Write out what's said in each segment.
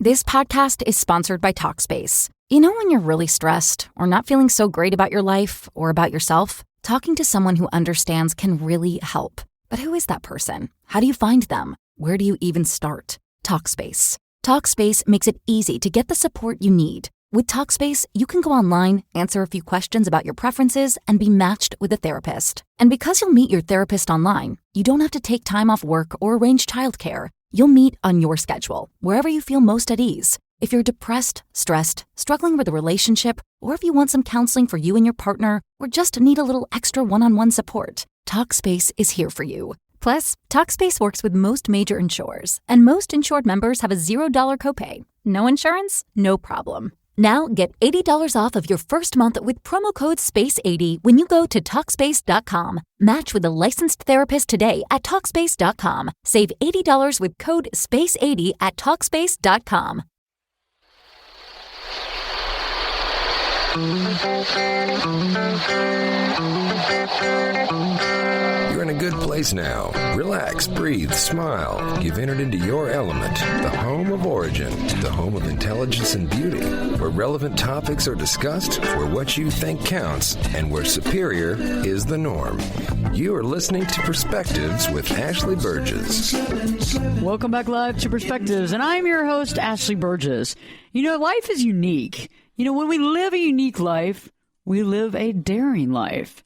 This podcast is sponsored by Talkspace. You know when you're really stressed or not feeling so great about your life or about yourself? Talking to someone who understands can really help. But who is that person? How do you find them? Where do you even start? Talkspace. Talkspace makes it easy to get the support you need. With Talkspace, you can go online, answer a few questions about your preferences, and be matched with a therapist. And because you'll meet your therapist online, you don't have to take time off work or arrange childcare. You'll meet on your schedule, wherever you feel most at ease. If you're depressed, stressed, struggling with a relationship, or if you want some counseling for you and your partner, or just need a little extra one-on-one support, Talkspace is here for you. Plus, Talkspace works with most major insurers, and most insured members have a $0 copay. No insurance? No problem. Now get $80 off of your first month with promo code SPACE80 when you go to Talkspace.com. Match with a licensed therapist today at Talkspace.com. Save $80 with code SPACE80 at Talkspace.com. You're in a good place now. Relax, breathe, smile. You've entered into your element, the home of origin, the home of intelligence and beauty, where relevant topics are discussed, where what you think counts, and where superior is the norm. You are listening to Perspectives with Ashley Burgess. Welcome back live to Perspectives, and I'm your host, Ashley Burgess. You know, life is unique. You know, when we live a unique life, we live a daring life.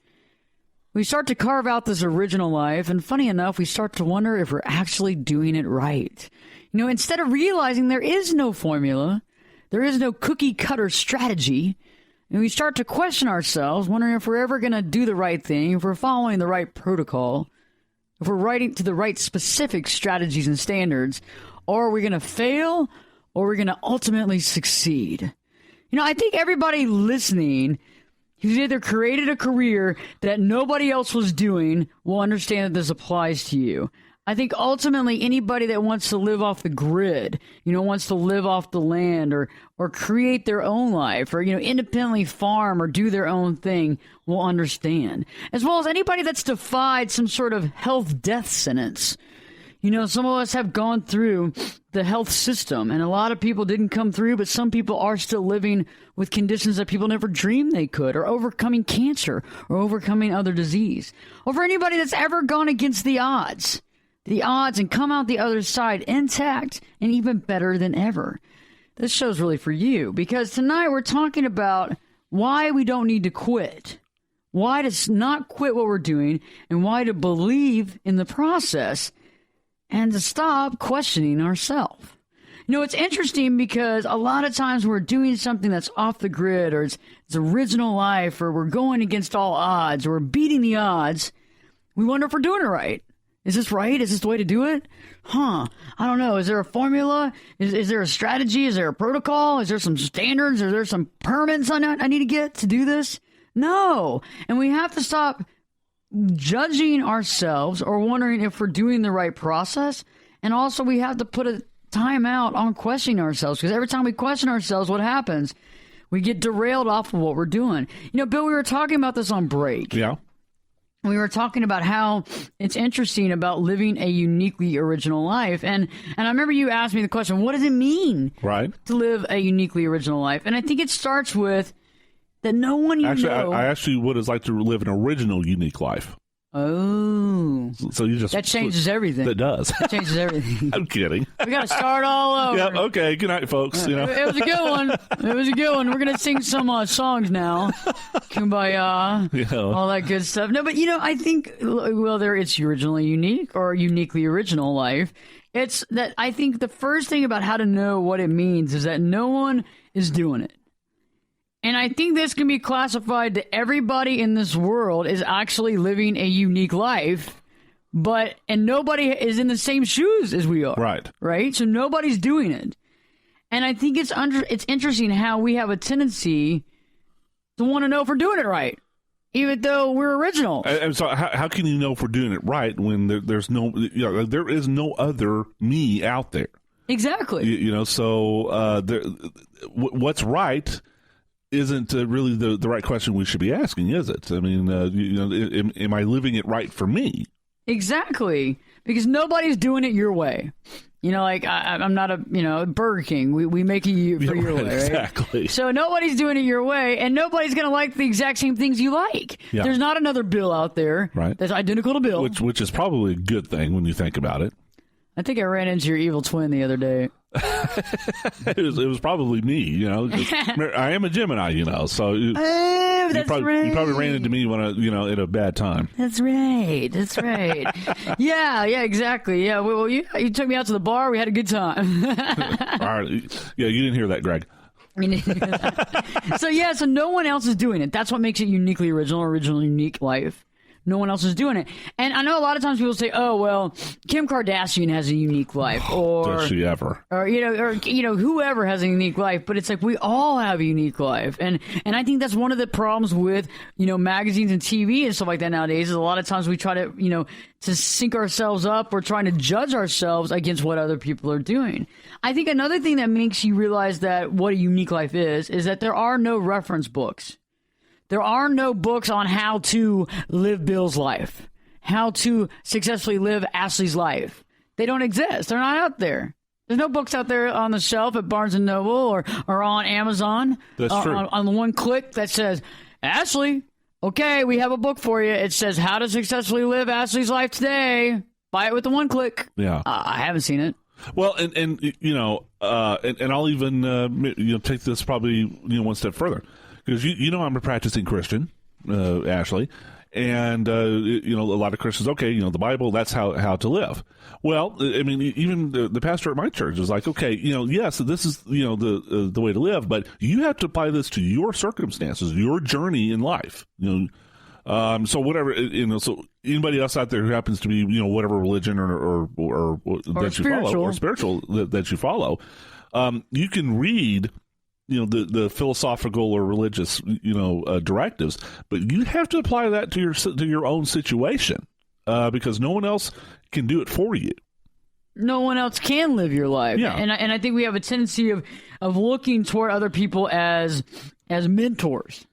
We start to carve out this original life, and funny enough, we start to wonder if we're actually doing it right. You know, instead of realizing there is no formula, there is no cookie-cutter strategy, and we start to question ourselves, wondering if we're ever going to do the right thing, if we're following the right protocol, if we're writing to the right specific strategies and standards, or are we going to fail, or are we going to ultimately succeed? You know, I think everybody listening who's either created a career that nobody else was doing will understand that this applies to you. I think ultimately anybody that wants to live off the grid, you know, wants to live off the land or create their own life or, you know, independently farm or do their own thing will understand. As well as anybody that's defied some sort of health-death sentence. You know, some of us have gone through the health system, and a lot of people didn't come through, but some people are still living with conditions that people never dreamed they could, or overcoming cancer, or overcoming other disease. Or for anybody that's ever gone against the odds and come out the other side intact and even better than ever. This show's really for you, because tonight we're talking about why we don't need to quit, why to not quit what we're doing, and why to believe in the process and to stop questioning ourselves. You know, it's interesting because a lot of times we're doing something that's off the grid or it's original life or we're going against all odds or we're beating the odds. We wonder if we're doing it right. Is this right? Is this the way to do it? I don't know. Is there a formula? Is there a strategy? Is there a protocol? Is there some standards? Is there some permits I need to get to do this? No. And we have to stop judging ourselves or wondering if we're doing the right process. And also we have to put a time out on questioning ourselves, because every time we question ourselves, what happens? We get derailed off of what we're doing. You know, Bill, we were talking about this on break. Yeah. We were talking about how it's interesting about living a uniquely original life. And I remember you asked me the question, what does it mean to live a uniquely original life? And I think it starts with that no one you know. I asked you what it's like to live an original, unique life. Oh. So you just... That changes everything. That does. That changes everything. I'm kidding. We got to start all over. Yeah, okay. Good night, folks. You know. It was a good one. It was a good one. We're going to sing some songs now. Kumbaya. Yeah. All that good stuff. No, but, you know, I think, whether it's originally unique or uniquely original life, it's that I think the first thing about how to know what it means is that no one is doing it. And I think this can be classified to everybody in this world is actually living a unique life, and nobody is in the same shoes as we are. Right. Right? So nobody's doing it. And I think it's interesting how we have a tendency to want to know if we're doing it right, even though we're original. And so how can you know if we're doing it right when there's no, you know, there is no other me out there? Exactly. You know, so what's right isn't really the right question we should be asking, is it? I mean, am I living it right for me? Exactly. because nobody's doing it your way. You know, like I'm not Burger King. We make it for your way, right? Exactly. So nobody's doing it your way, and nobody's going to like the exact same things you like. Yeah. There's not another Bill out there that's identical to Bill. Which is probably a good thing when you think about it. I think I ran into your evil twin the other day. It was probably me, you know. I am a Gemini, you know, so you probably ran into me when at a bad time. That's right. yeah, exactly. Yeah, well, you took me out to the bar. We had a good time. All right. Yeah, you didn't hear that, Greg. So no one else is doing it. That's what makes it uniquely original, unique life. No one else is doing it. And I know a lot of times people say, oh, well, Kim Kardashian has a unique life. Or does she ever? Or whoever has a unique life. But it's like we all have a unique life. And I think that's one of the problems with, magazines and TV and stuff like that nowadays is a lot of times we try to, to sync ourselves up. We're trying to judge ourselves against what other people are doing. I think another thing that makes you realize that what a unique life is that there are no reference books. There are no books on how to live Bill's life, how to successfully live Ashley's life. They don't exist. They're not out there. There's no books out there on the shelf at Barnes & Noble or on Amazon. That's true. On the one click that says, Ashley, okay, we have a book for you. It says how to successfully live Ashley's life today. Buy it with the one click. Yeah. I haven't seen it. Well, and I'll even take this probably one step further. Because I'm a practicing Christian, Ashley, and a lot of Christians. Okay, the Bible, that's how to live. Well, I mean, even the pastor at my church is like, okay, yes, this is the way to live, but you have to apply this to your circumstances, your journey in life. So whatever, so anybody else out there who happens to be whatever religion or that you follow or spiritual that you follow, you can read. The philosophical or religious, directives, but you have to apply that to your own situation, because no one else can do it for you. No one else can live your life. Yeah. And I think we have a tendency of looking toward other people as mentors.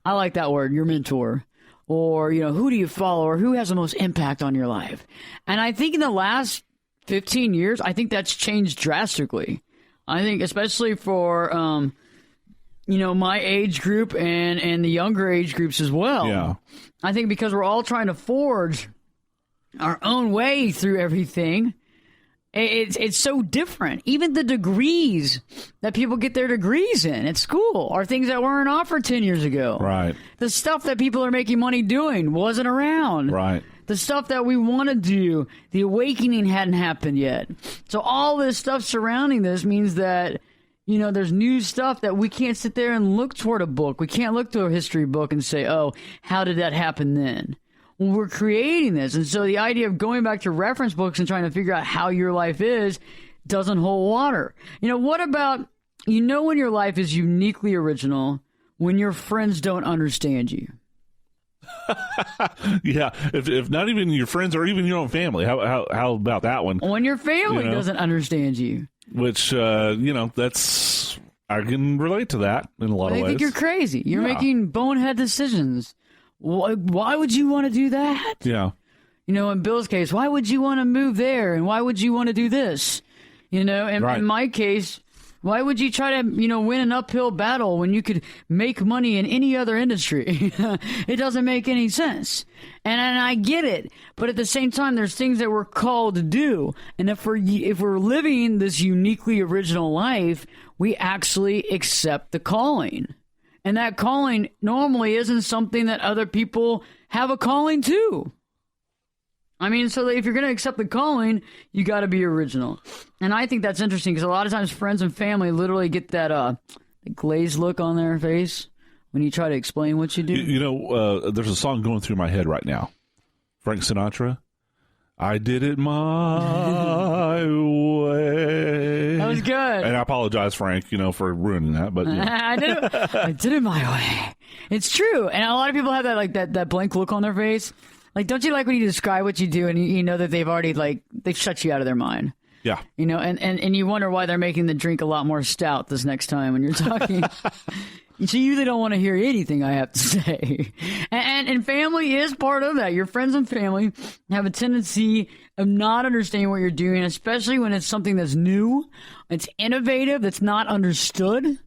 I like that word, your mentor. Or, who do you follow or who has the most impact on your life? And I think in the last 15 years, I think that's changed drastically. I think especially for, my age group and the younger age groups as well. Yeah. I think because we're all trying to forge our own way through everything, it's so different. Even the degrees that people get their degrees in at school are things that weren't offered 10 years ago. Right. The stuff that people are making money doing wasn't around. Right. The stuff that we want to do, the awakening hadn't happened yet. So all this stuff surrounding this means that, there's new stuff that we can't sit there and look toward a book. We can't look to a history book and say, oh, how did that happen then? Well, we're creating this. And so the idea of going back to reference books and trying to figure out how your life is doesn't hold water. What about, when your life is uniquely original, when your friends don't understand you? Yeah, if not even your friends or even your own family, how about that one? When your family doesn't understand you, which that's I can relate to that in a lot of ways. They think you're crazy. You're making bonehead decisions. Why would you want to do that? Yeah, in Bill's case, why would you want to move there, and why would you want to do this? In my case. Why would you try to, win an uphill battle when you could make money in any other industry? It doesn't make any sense. And I get it. But at the same time, there's things that we're called to do. And if we're living this uniquely original life, we actually accept the calling. And that calling normally isn't something that other people have a calling to. I mean, so if you're going to accept the calling, you got to be original. And I think that's interesting because a lot of times friends and family literally get that glazed look on their face when you try to explain what you do. There's a song going through my head right now. Frank Sinatra. I did it my way. That was good. And I apologize, Frank, for ruining that. But I did it my way. It's true. And a lot of people have that blank look on their face. Like, don't you like when you describe what you do and you know that they've already, they've shut you out of their mind? Yeah. And you wonder why they're making the drink a lot more stout this next time when you're talking. So you really don't want to hear anything I have to say. And And family is part of that. Your friends and family have a tendency of not understanding what you're doing, especially when it's something that's new, it's innovative, that's not understood,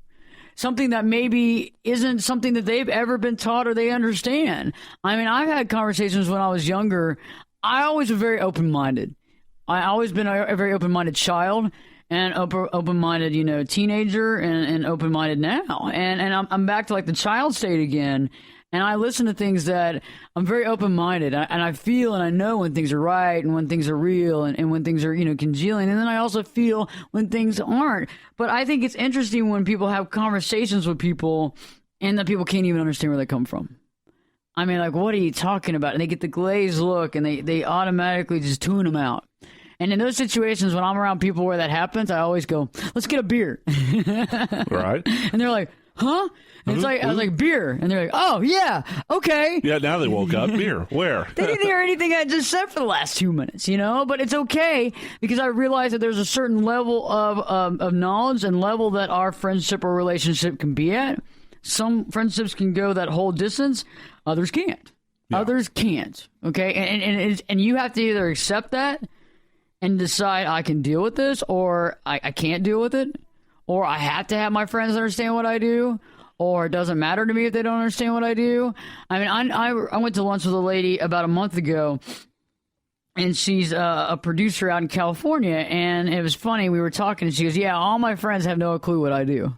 something that maybe isn't something that they've ever been taught or they understand. I mean, I've had conversations when I was younger. I always was very open-minded. I always been a very open-minded child and open-minded, teenager and open-minded now. And I'm back to like the child state again. And I listen to things that I'm very open-minded, and I feel and I know when things are right and when things are real and when things are, congealing. And then I also feel when things aren't. But I think it's interesting when people have conversations with people and that people can't even understand where they come from. I mean, like, what are you talking about? And they get the glazed look and they automatically just tune them out. And in those situations, when I'm around people where that happens, I always go, let's get a beer. Right. And they're like, huh? And it's like, I was like, beer. And they're like, oh, yeah, okay. Yeah, now they woke up. Beer. Where? They didn't hear anything I just said for the last 2 minutes, But it's okay because I realize that there's a certain level of knowledge and level that our friendship or relationship can be at. Some friendships can go that whole distance. Others can't. Yeah. Others can't. Okay? And you have to either accept that and decide I can deal with this or I can't deal with it. Or I have to have my friends understand what I do. Or it doesn't matter to me if they don't understand what I do. I mean, I went to lunch with a lady about a month ago, and she's a producer out in California, and it was funny. We were talking, and she goes, yeah, all my friends have no clue what I do.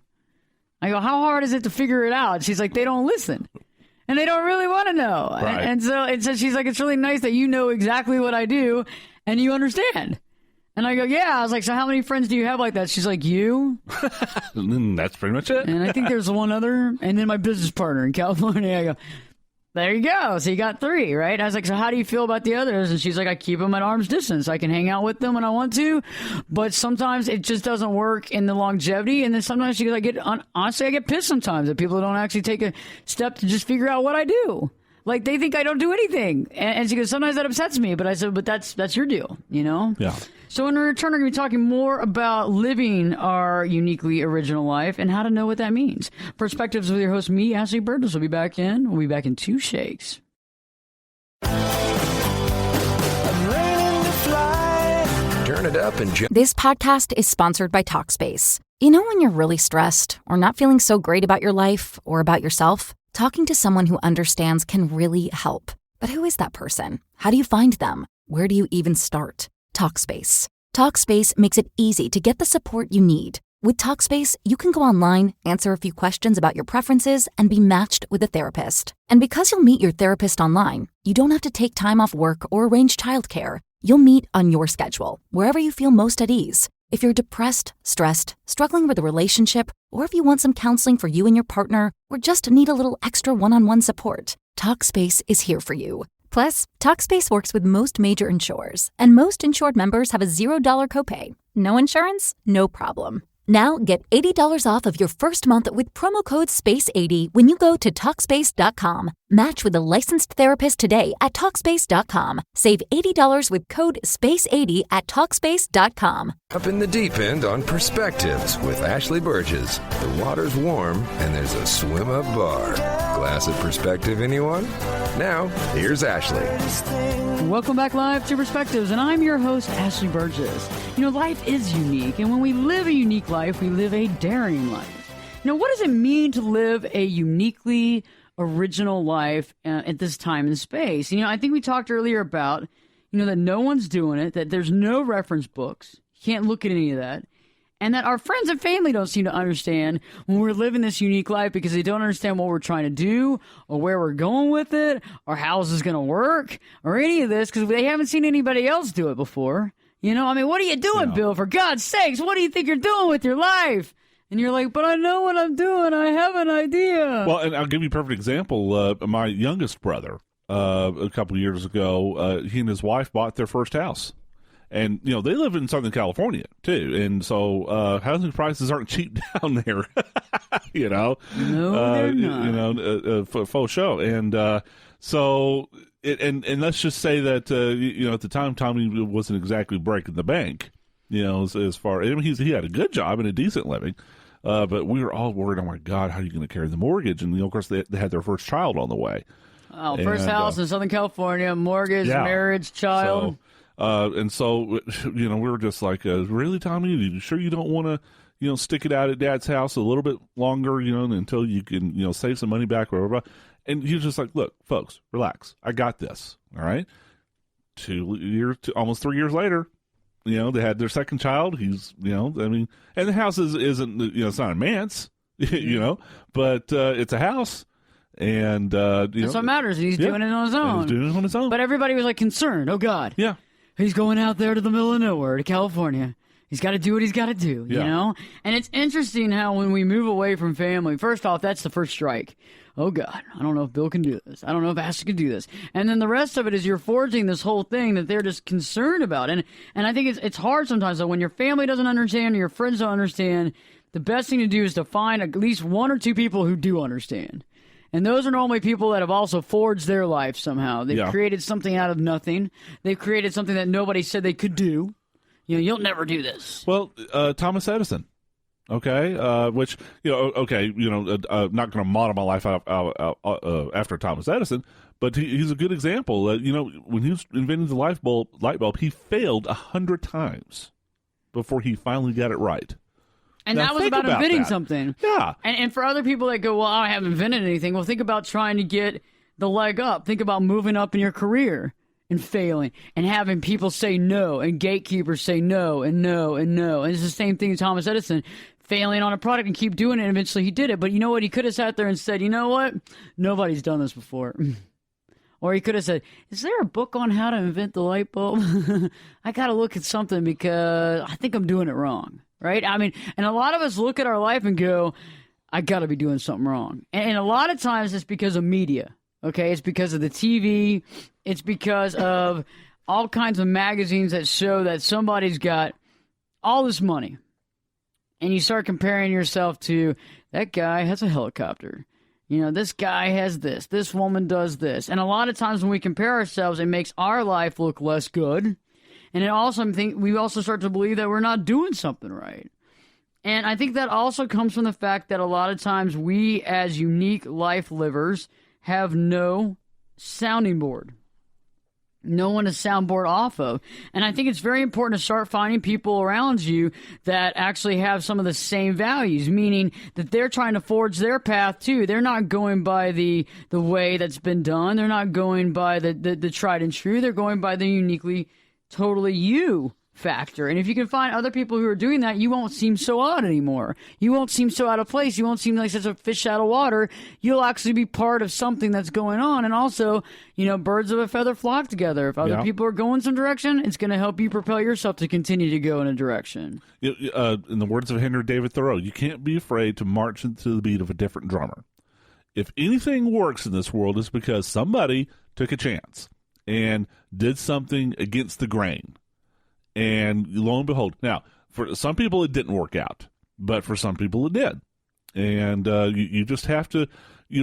I go, how hard is it to figure it out? She's like, they don't listen, and they don't really want to know. Right. And so she's like, it's really nice that you know exactly what I do, and you understand. And I go, yeah. I was like, so how many friends do you have like that? She's like, you. That's pretty much it. And I think there's one other. And then my business partner in California. I go, there you go. So you got 3, right? I was like, so how do you feel about the others? And she's like, I keep them at arm's distance. I can hang out with them when I want to. But sometimes it just doesn't work in the longevity. And then sometimes she goes, honestly, I get pissed sometimes that people don't actually take a step to just figure out what I do. Like, they think I don't do anything. And she goes, sometimes that upsets me. But I said, but that's your deal, Yeah. So in return, we're going to be talking more about living our uniquely original life and how to know what that means. Perspectives with your host, me, Ashley Burgess. We'll be back in 2 shakes. Turn it up and This podcast is sponsored by Talkspace. You know when you're really stressed or not feeling so great about your life or about yourself? Talking to someone who understands can really help. But who is that person? How do you find them? Where do you even start? Talkspace. Talkspace makes it easy to get the support you need. With Talkspace, you can go online, answer a few questions about your preferences, and be matched with a therapist. And because you'll meet your therapist online, you don't have to take time off work or arrange childcare. You'll meet on your schedule, wherever you feel most at ease. If you're depressed, stressed, struggling with a relationship, or if you want some counseling for you and your partner, or just need a little extra one-on-one support, Talkspace is here for you. Plus, Talkspace works with most major insurers, and most insured members have a $0 copay. No insurance? No problem. Now get $80 off of your first month with promo code SPACE80 when you go to Talkspace.com. Match with a licensed therapist today at Talkspace.com. Save $80 with code SPACE80 at Talkspace.com. Up in the deep end on Perspectives with Ashley Burgess. The water's warm and there's a swim-up bar. Glass of perspective, anyone? Now, here's Ashley. Welcome back live to Perspectives, and I'm your host, Ashley Burgess. Life is unique, and when we live a unique life, we live a daring life. What does it mean to live a uniquely original life at this time and space? I think we talked earlier about, that no one's doing it, that there's no reference books, you can't look at any of that, and that our friends and family don't seem to understand when we're living this unique life because they don't understand what we're trying to do or where we're going with it or how is this going to work or any of this because they haven't seen anybody else do it before. What are you doing, Bill? For God's sakes, what do you think you're doing with your life? And you're like, but I know what I'm doing. I have an idea. Well, and I'll give you a perfect example. My youngest brother, a couple of years ago, he and his wife bought their first house. And, they live in Southern California, too. And so housing prices aren't cheap down there, No, they're not. Faux show. And so... And let's just say that at the time Tommy wasn't exactly breaking the bank, as far. I mean, he had a good job and a decent living, but we were all worried. Oh my God, how are you going to carry the mortgage? And of course they had their first child on the way, Oh, first house in Southern California, mortgage, marriage, child. So, we were just like, really, Tommy? You sure you don't want to, stick it out at Dad's house a little bit longer, until you can, save some money back or whatever? And he was just like, look, folks, relax. I got this. All right. Almost 3 years later, they had their second child. He's, and the house isn't, it's not a manse, but it's a house. And that's what matters. He's doing it on his own. He's doing it on his own. But everybody was like concerned. Oh God. Yeah. He's going out there to the middle of nowhere, to California. He's got to do what he's got to do, you know? And it's interesting how when we move away from family, first off, that's the first strike. Oh God, I don't know if Bill can do this. I don't know if Ashley can do this. And then the rest of it is you're forging this whole thing that they're just concerned about. And I think it's hard sometimes, though, when your family doesn't understand or your friends don't understand, the best thing to do is to find at least one or two people who do understand. And those are normally people that have also forged their life somehow. They've created something out of nothing. They've created something that nobody said they could do. You'll never do this. Well, Thomas Edison, okay, which, not going to model my life out after Thomas Edison, but he's a good example. When he was inventing the light bulb, he failed 100 times before he finally got it right. And now, that was about inventing that. something. Yeah. And for other people that go, well, I haven't invented anything. Well, think about trying to get the leg up. Think about moving up in your career and failing and having people say no and gatekeepers say no and no and no. And it's the same thing with Thomas Edison, failing on a product and keep doing it. And eventually he did it. But you know what? He could have sat there and said, you know what? Nobody's done this before. Or he could have said, is there a book on how to invent the light bulb? I got to look at something because I think I'm doing it wrong. Right? I mean, and a lot of us look at our life and go, I got to be doing something wrong. And a lot of times it's because of media. Okay? It's because of the TV. It's because of all kinds of magazines that show that somebody's got all this money. And you start comparing yourself to, that guy has a helicopter. This guy has this. This woman does this. And a lot of times when we compare ourselves, it makes our life look less good. And it also, we also start to believe that we're not doing something right. And I think that also comes from the fact that a lot of times we, as unique life livers, have no sounding board. No one to soundboard off of. And I think it's very important to start finding people around you that actually have some of the same values, meaning that they're trying to forge their path too. They're not going by the way that's been done. They're not going by the tried and true. They're going by the uniquely totally you factor. And if you can find other people who are doing that, you won't seem so odd anymore. You won't seem so out of place. You won't seem like such a fish out of water. You'll actually be part of something that's going on. And also, birds of a feather flock together. If other people are going some direction, it's going to help you propel yourself to continue to go in a direction. In the words of Henry David Thoreau, you can't be afraid to march into the beat of a different drummer. If anything works in this world, it's because somebody took a chance and did something against the grain. And lo and behold, now, for some people it didn't work out, but for some people it did. And you just have to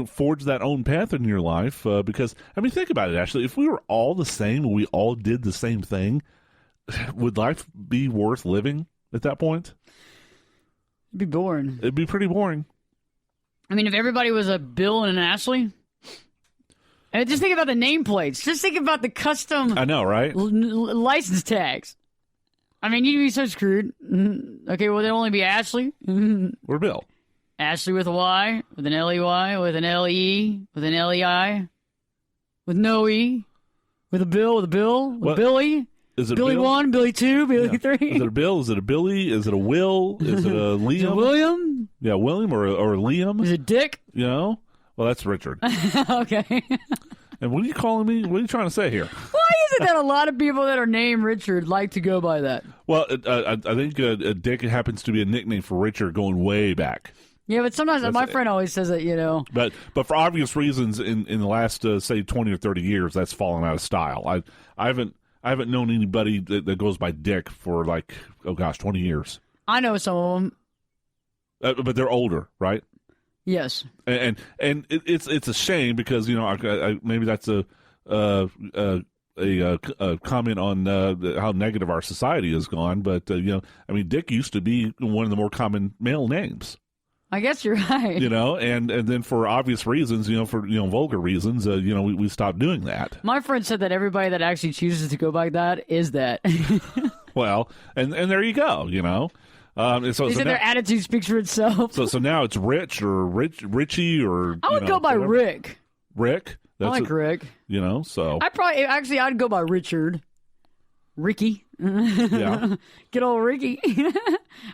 forge that own path in your life because, think about it, Ashley. If we were all the same and we all did the same thing, would life be worth living at that point? It'd be boring. It'd be pretty boring. If everybody was a Bill and an Ashley... And just think about the nameplates. Just think about the custom... I know, right? License tags. You'd be so screwed. Okay, well, there'll only be Ashley. Or Bill. Ashley with a Y, with an L-E-Y, with an L-E, with an L-E-I, with no E, with a Bill, with Billy. Is it Billy Bill? 1, Billy 2, Billy 3? Is it a Bill? Is it a Billy? Is it a Will? Is it a Liam? Is it William? Yeah, William or Liam. Is it Dick? Well, that's Richard. Okay. And what are you calling me? What are you trying to say here? Why is it that a lot of people that are named Richard like to go by that? Well, I think Dick happens to be a nickname for Richard going way back. Yeah, but sometimes my friend always says that, But for obvious reasons, in the last say 20 or 30 years, that's fallen out of style. I haven't known anybody that goes by Dick for 20 years. I know some of them, but they're older, right? Yes, and it's a shame because maybe that's a comment on how negative our society has gone. But Dick used to be one of the more common male names. I guess you're right. And then for obvious reasons, for vulgar reasons, we stopped doing that. My friend said that everybody that actually chooses to go by that is that. Well, and there you go. He said their attitude speaks for itself. So now it's Rich or Richie or I would go by whatever. Rick. Rick. I like Rick. So I'd go by Richard. Ricky. Yeah. Get old Ricky.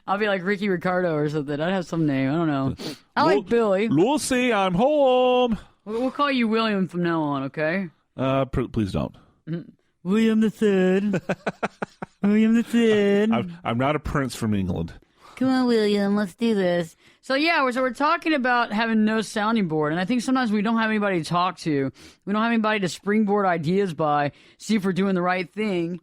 I'll be like Ricky Ricardo or something. I'd have some name. I don't know. I like Billy. Lucy, I'm home. We'll call you William from now on, okay? Please don't. William the Third. William the Third. I'm not a prince from England. Come on, William, let's do this. So we're talking about having no sounding board, and I think sometimes we don't have anybody to talk to. We don't have anybody to springboard ideas by, see if we're doing the right thing.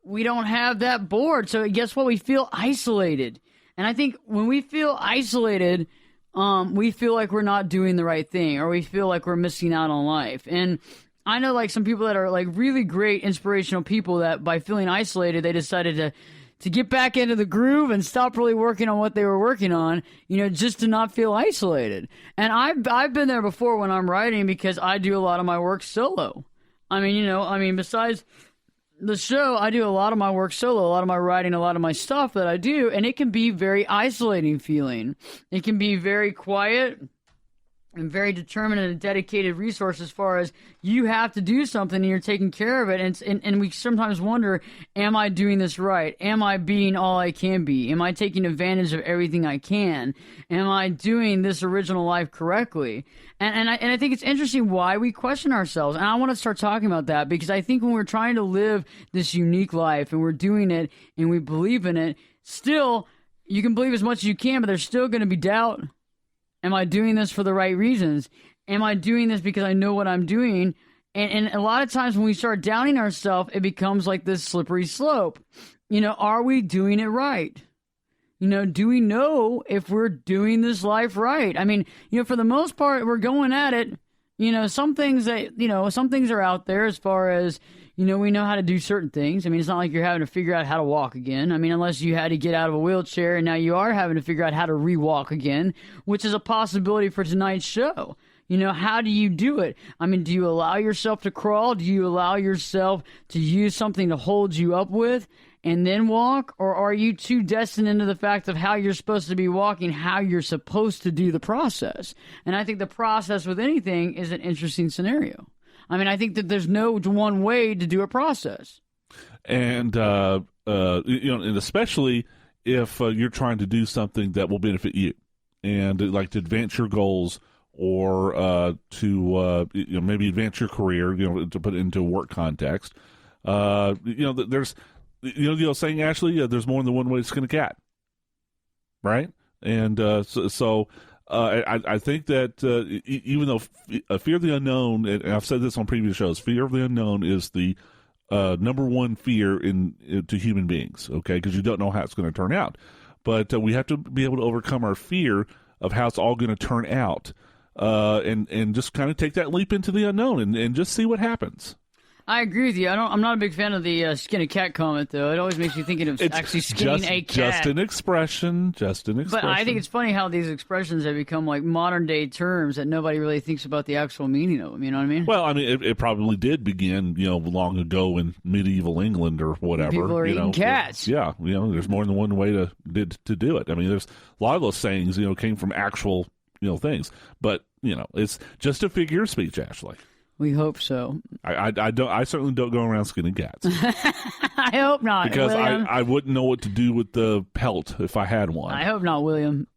We don't have that board, so guess what? We feel isolated. And I think when we feel isolated, we feel like we're not doing the right thing, or we feel like we're missing out on life. And I know like some people that are like really great inspirational people that by feeling isolated, they decided to get back into the groove and stop really working on what they were working on, just to not feel isolated. And I've been there before when I'm writing because I do a lot of my work solo. Besides the show, I do a lot of my work solo, a lot of my writing, a lot of my stuff that I do, and it can be very isolating feeling. It can be very quiet and very determined and a dedicated resource as far as you have to do something and you're taking care of it. And we sometimes wonder, am I doing this right? Am I being all I can be? Am I taking advantage of everything I can? Am I doing this original life correctly? And I think it's interesting why we question ourselves. And I want to start talking about that because I think when we're trying to live this unique life and we're doing it and we believe in it, still, you can believe as much as you can, but there's still going to be doubt. Am I doing this for the right reasons? Am I doing this because I know what I'm doing? And a lot of times when we start doubting ourselves, it becomes like this slippery slope. Are we doing it right? Do we know if we're doing this life right? For the most part, we're going at it. Some things are out there as far as, we know how to do certain things. It's not like you're having to figure out how to walk again. Unless you had to get out of a wheelchair and now you are having to figure out how to re-walk again, which is a possibility for tonight's show. How do you do it? Do you allow yourself to crawl? Do you allow yourself to use something to hold you up with and then walk? Or are you too destined into the fact of how you're supposed to be walking, how you're supposed to do the process? And I think the process with anything is an interesting scenario. I think that there's no one way to do a process. And, and especially if you're trying to do something that will benefit you and like to advance your goals or to maybe advance your career, to put it into a work context. There's, saying, Ashley, there's more than one way to skin a cat. Right? And I think that even though fear of the unknown, and I've said this on previous shows, fear of the unknown is the number one fear to human beings, okay, because you don't know how it's going to turn out. But we have to be able to overcome our fear of how it's all going to turn out and just kind of take that leap into the unknown and just see what happens. I agree with you. I'm not a big fan of the skin a cat comment, though. It always makes me thinking of actually skinning a cat. Just an expression. But I think it's funny how these expressions have become like modern day terms that nobody really thinks about the actual meaning of them. You know what I mean? Well, it probably did begin, long ago in medieval England or whatever. People are eating cats. Yeah, there's more than one way to do it. There's a lot of those sayings, came from actual, things. But it's just a figure of speech, Ashley. We hope so. I certainly don't go around skinning cats. I hope not, because William. I wouldn't know what to do with the pelt if I had one. I hope not, William.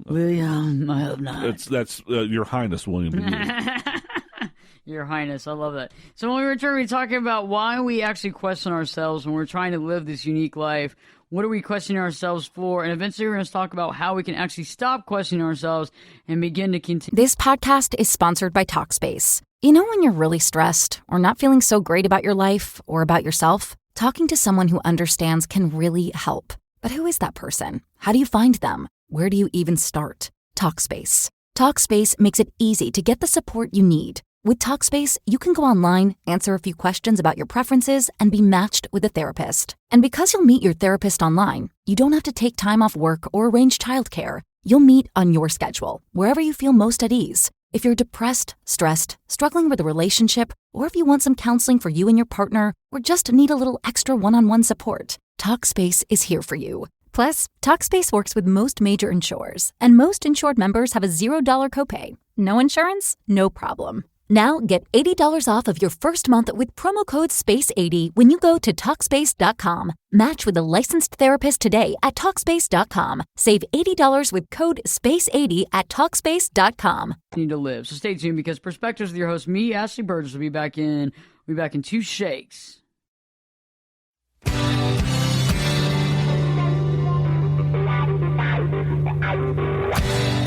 William, I hope not. That's Your Highness, William. To you. Your Highness, I love that. So when we return, we're talking about why we actually question ourselves when we're trying to live this unique life. What are we questioning ourselves for? And eventually we're going to talk about how we can actually stop questioning ourselves and begin to continue. This podcast is sponsored by Talkspace. When you're really stressed or not feeling so great about your life or about yourself, talking to someone who understands can really help. But who is that person? How do you find them? Where do you even start? Talkspace. Talkspace makes it easy to get the support you need. With Talkspace, you can go online, answer a few questions about your preferences, and be matched with a therapist. And because you'll meet your therapist online, you don't have to take time off work or arrange childcare. You'll meet on your schedule, wherever you feel most at ease. If you're depressed, stressed, struggling with a relationship, or if you want some counseling for you and your partner, or just need a little extra one-on-one support, Talkspace is here for you. Plus, Talkspace works with most major insurers, and most insured members have a $0 copay. No insurance? No problem. Now get $80 off of your first month with promo code SPACE80 when you go to Talkspace.com. Match with a licensed therapist today at Talkspace.com. Save $80 with code SPACE80 at Talkspace.com. Need to live. So stay tuned because Perspectives with your host, me, Ashley Burgess, will be back in 2 shakes.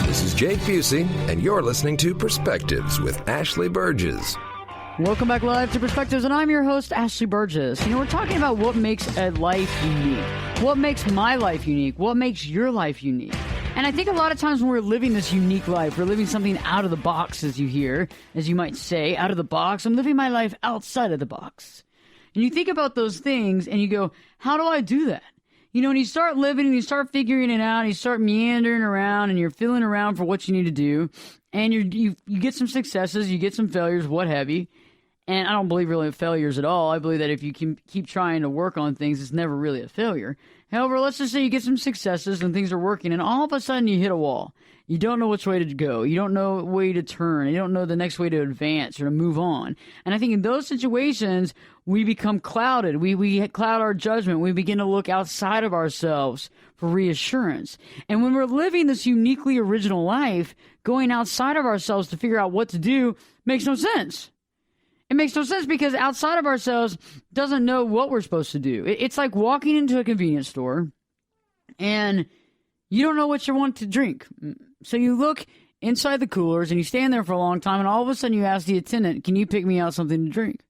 This is Jake Busey, and you're listening to Perspectives with Ashley Burgess. Welcome back live to Perspectives, and I'm your host, Ashley Burgess. We're talking about what makes a life unique. What makes my life unique? What makes your life unique? And I think a lot of times when we're living this unique life, we're living something out of the box, as you might say, out of the box. I'm living my life outside of the box. And you think about those things, and you go, how do I do that? When you start living and you start figuring it out, and you start meandering around and you're feeling around for what you need to do, and you get some successes, you get some failures, what have you. And I don't believe really in failures at all. I believe that if you can keep trying to work on things, it's never really a failure. However, let's just say you get some successes and things are working, and all of a sudden you hit a wall. You don't know which way to go. You don't know what way to turn. You don't know the next way to advance or to move on. And I think in those situations, we become clouded. We cloud our judgment. We begin to look outside of ourselves for reassurance. And when we're living this uniquely original life, going outside of ourselves to figure out what to do makes no sense. It makes no sense because outside of ourselves doesn't know what we're supposed to do. It's like walking into a convenience store and you don't know what you want to drink. So you look inside the coolers and you stand there for a long time, and all of a sudden you ask the attendant, can you pick me out something to drink?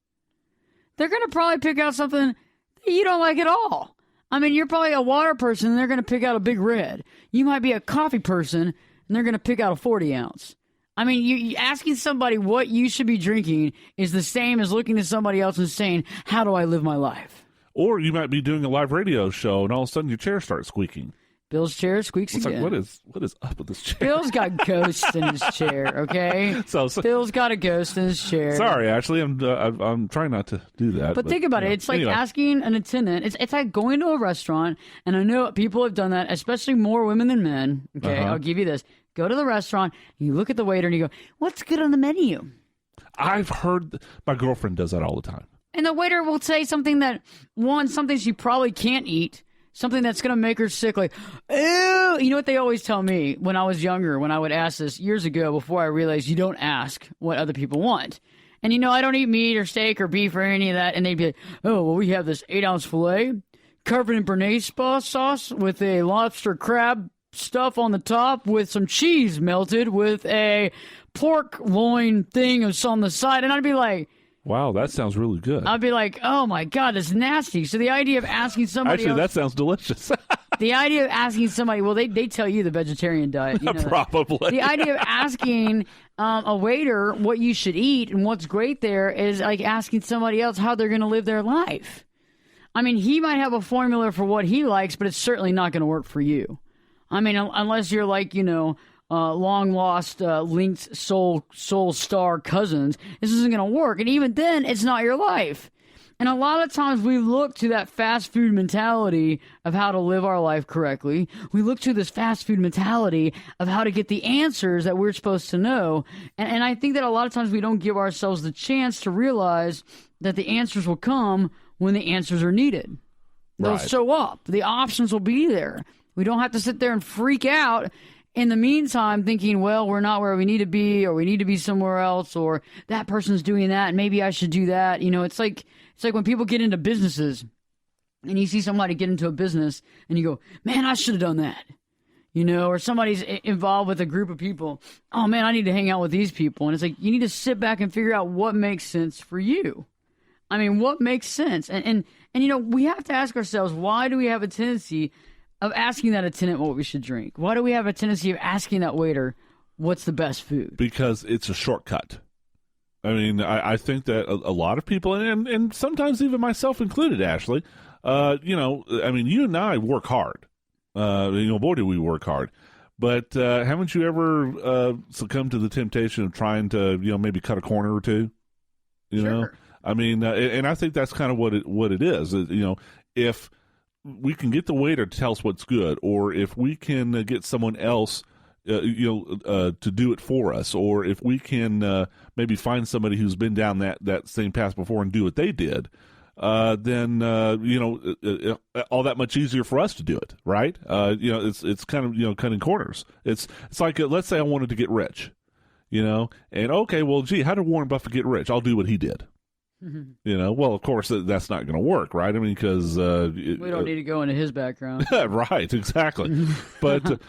They're going to probably pick out something that you don't like at all. I mean, you're probably a water person and they're going to pick out a Big Red. You might be a coffee person and they're going to pick out a 40 ounce. I mean, you asking somebody what you should be drinking is the same as looking at somebody else and saying, how do I live my life? Or you might be doing a live radio show and all of a sudden your chair starts squeaking. Bill's chair squeaks it's again. Like, what is up with this chair? Bill's got ghosts in his chair, okay? So Bill's got a ghost in his chair. Sorry, Ashley, I'm trying not to do that. But think about it. It's like asking an attendant. It's like going to a restaurant, and I know people have done that, especially more women than men. Okay, I'll give you this. Go to the restaurant, and you look at the waiter, and you go, what's good on the menu? I've heard my girlfriend does that all the time. And the waiter will say something something she probably can't eat. Something that's going to make her sick, like, ew. You know what they always tell me when I was younger, when I would ask this years ago before I realized you don't ask what other people want. And, I don't eat meat or steak or beef or any of that. And they'd be like, oh, well, we have this 8-ounce filet covered in béarnaise sauce with a lobster crab stuff on the top with some cheese melted with a pork loin thing on the side. And I'd be like, wow, that sounds really good. I'd be like, oh, my God, that's nasty. So the idea of asking somebody Actually, that sounds delicious. The idea of asking somebody, well, they tell you the vegetarian diet. You know Probably. The idea of asking a waiter what you should eat and what's great there is like asking somebody else how they're going to live their life. I mean, he might have a formula for what he likes, but it's certainly not going to work for you. I mean, unless you're like, long lost linked soul star cousins, this isn't going to work. And even then, it's not your life. And a lot of times we look to that fast food mentality of how to live our life correctly. We look to this fast food mentality of how to get the answers that we're supposed to know. And I think that a lot of times we don't give ourselves the chance to realize that the answers will come when the answers are needed. They'll show up. The options will be there. We don't have to sit there and freak out in the meantime thinking, well, we're not where we need to be, or we need to be somewhere else, or that person's doing that and maybe I should do that. It's like when people get into businesses and you see somebody get into a business and you go, man, I should have done that. Or somebody's involved with a group of people. Oh man, I need to hang out with these people. And it's like, you need to sit back and figure out what makes sense for you. I mean, what makes sense? And we have to ask ourselves, why do we have a tendency of asking that attendant what we should drink? Why do we have a tendency of asking that waiter what's the best food? Because it's a shortcut. I mean, I think that a lot of people, and sometimes even myself included, Ashley, I mean, you and I work hard. Boy, do we work hard. But haven't you ever succumbed to the temptation of trying to, maybe cut a corner or two? You know, I mean, and I think that's kind of what it is. If we can get the waiter to tell us what's good, or if we can get someone else, to do it for us, or if we can maybe find somebody who's been down that same path before and do what they did, then all that much easier for us to do it, right? It's kind of cutting corners. It's like let's say I wanted to get rich, and okay, well, gee, how did Warren Buffett get rich? I'll do what he did. Well, of course, that's not going to work, right? I mean, because we don't need to go into his background. Right, exactly. But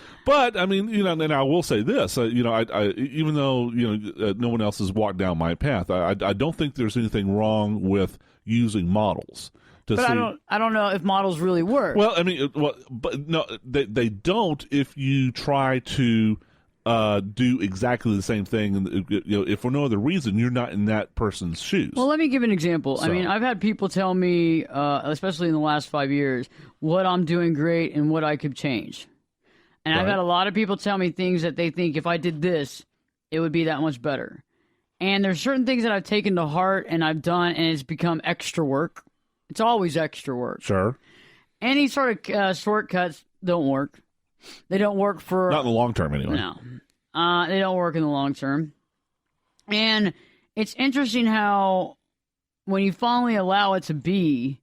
I mean, and I will say this, I even though no one else has walked down my path, I don't think there's anything wrong with using models. But I don't know if models really work. Well, I mean, but no, they don't if you try to do exactly the same thing, and if for no other reason, you're not in that person's shoes. Well, let me give an example. I mean, I've had people tell me, especially in the last 5 years, what I'm doing great and what I could change. And I've had a lot of people tell me things that they think if I did this, it would be that much better. And there's certain things that I've taken to heart and I've done, and it's become extra work. It's always extra work. Sure. Any sort of shortcuts don't work. They don't work for... Not in the long term, anyway. No. They don't work in the long term. And it's interesting how when you finally allow it to be,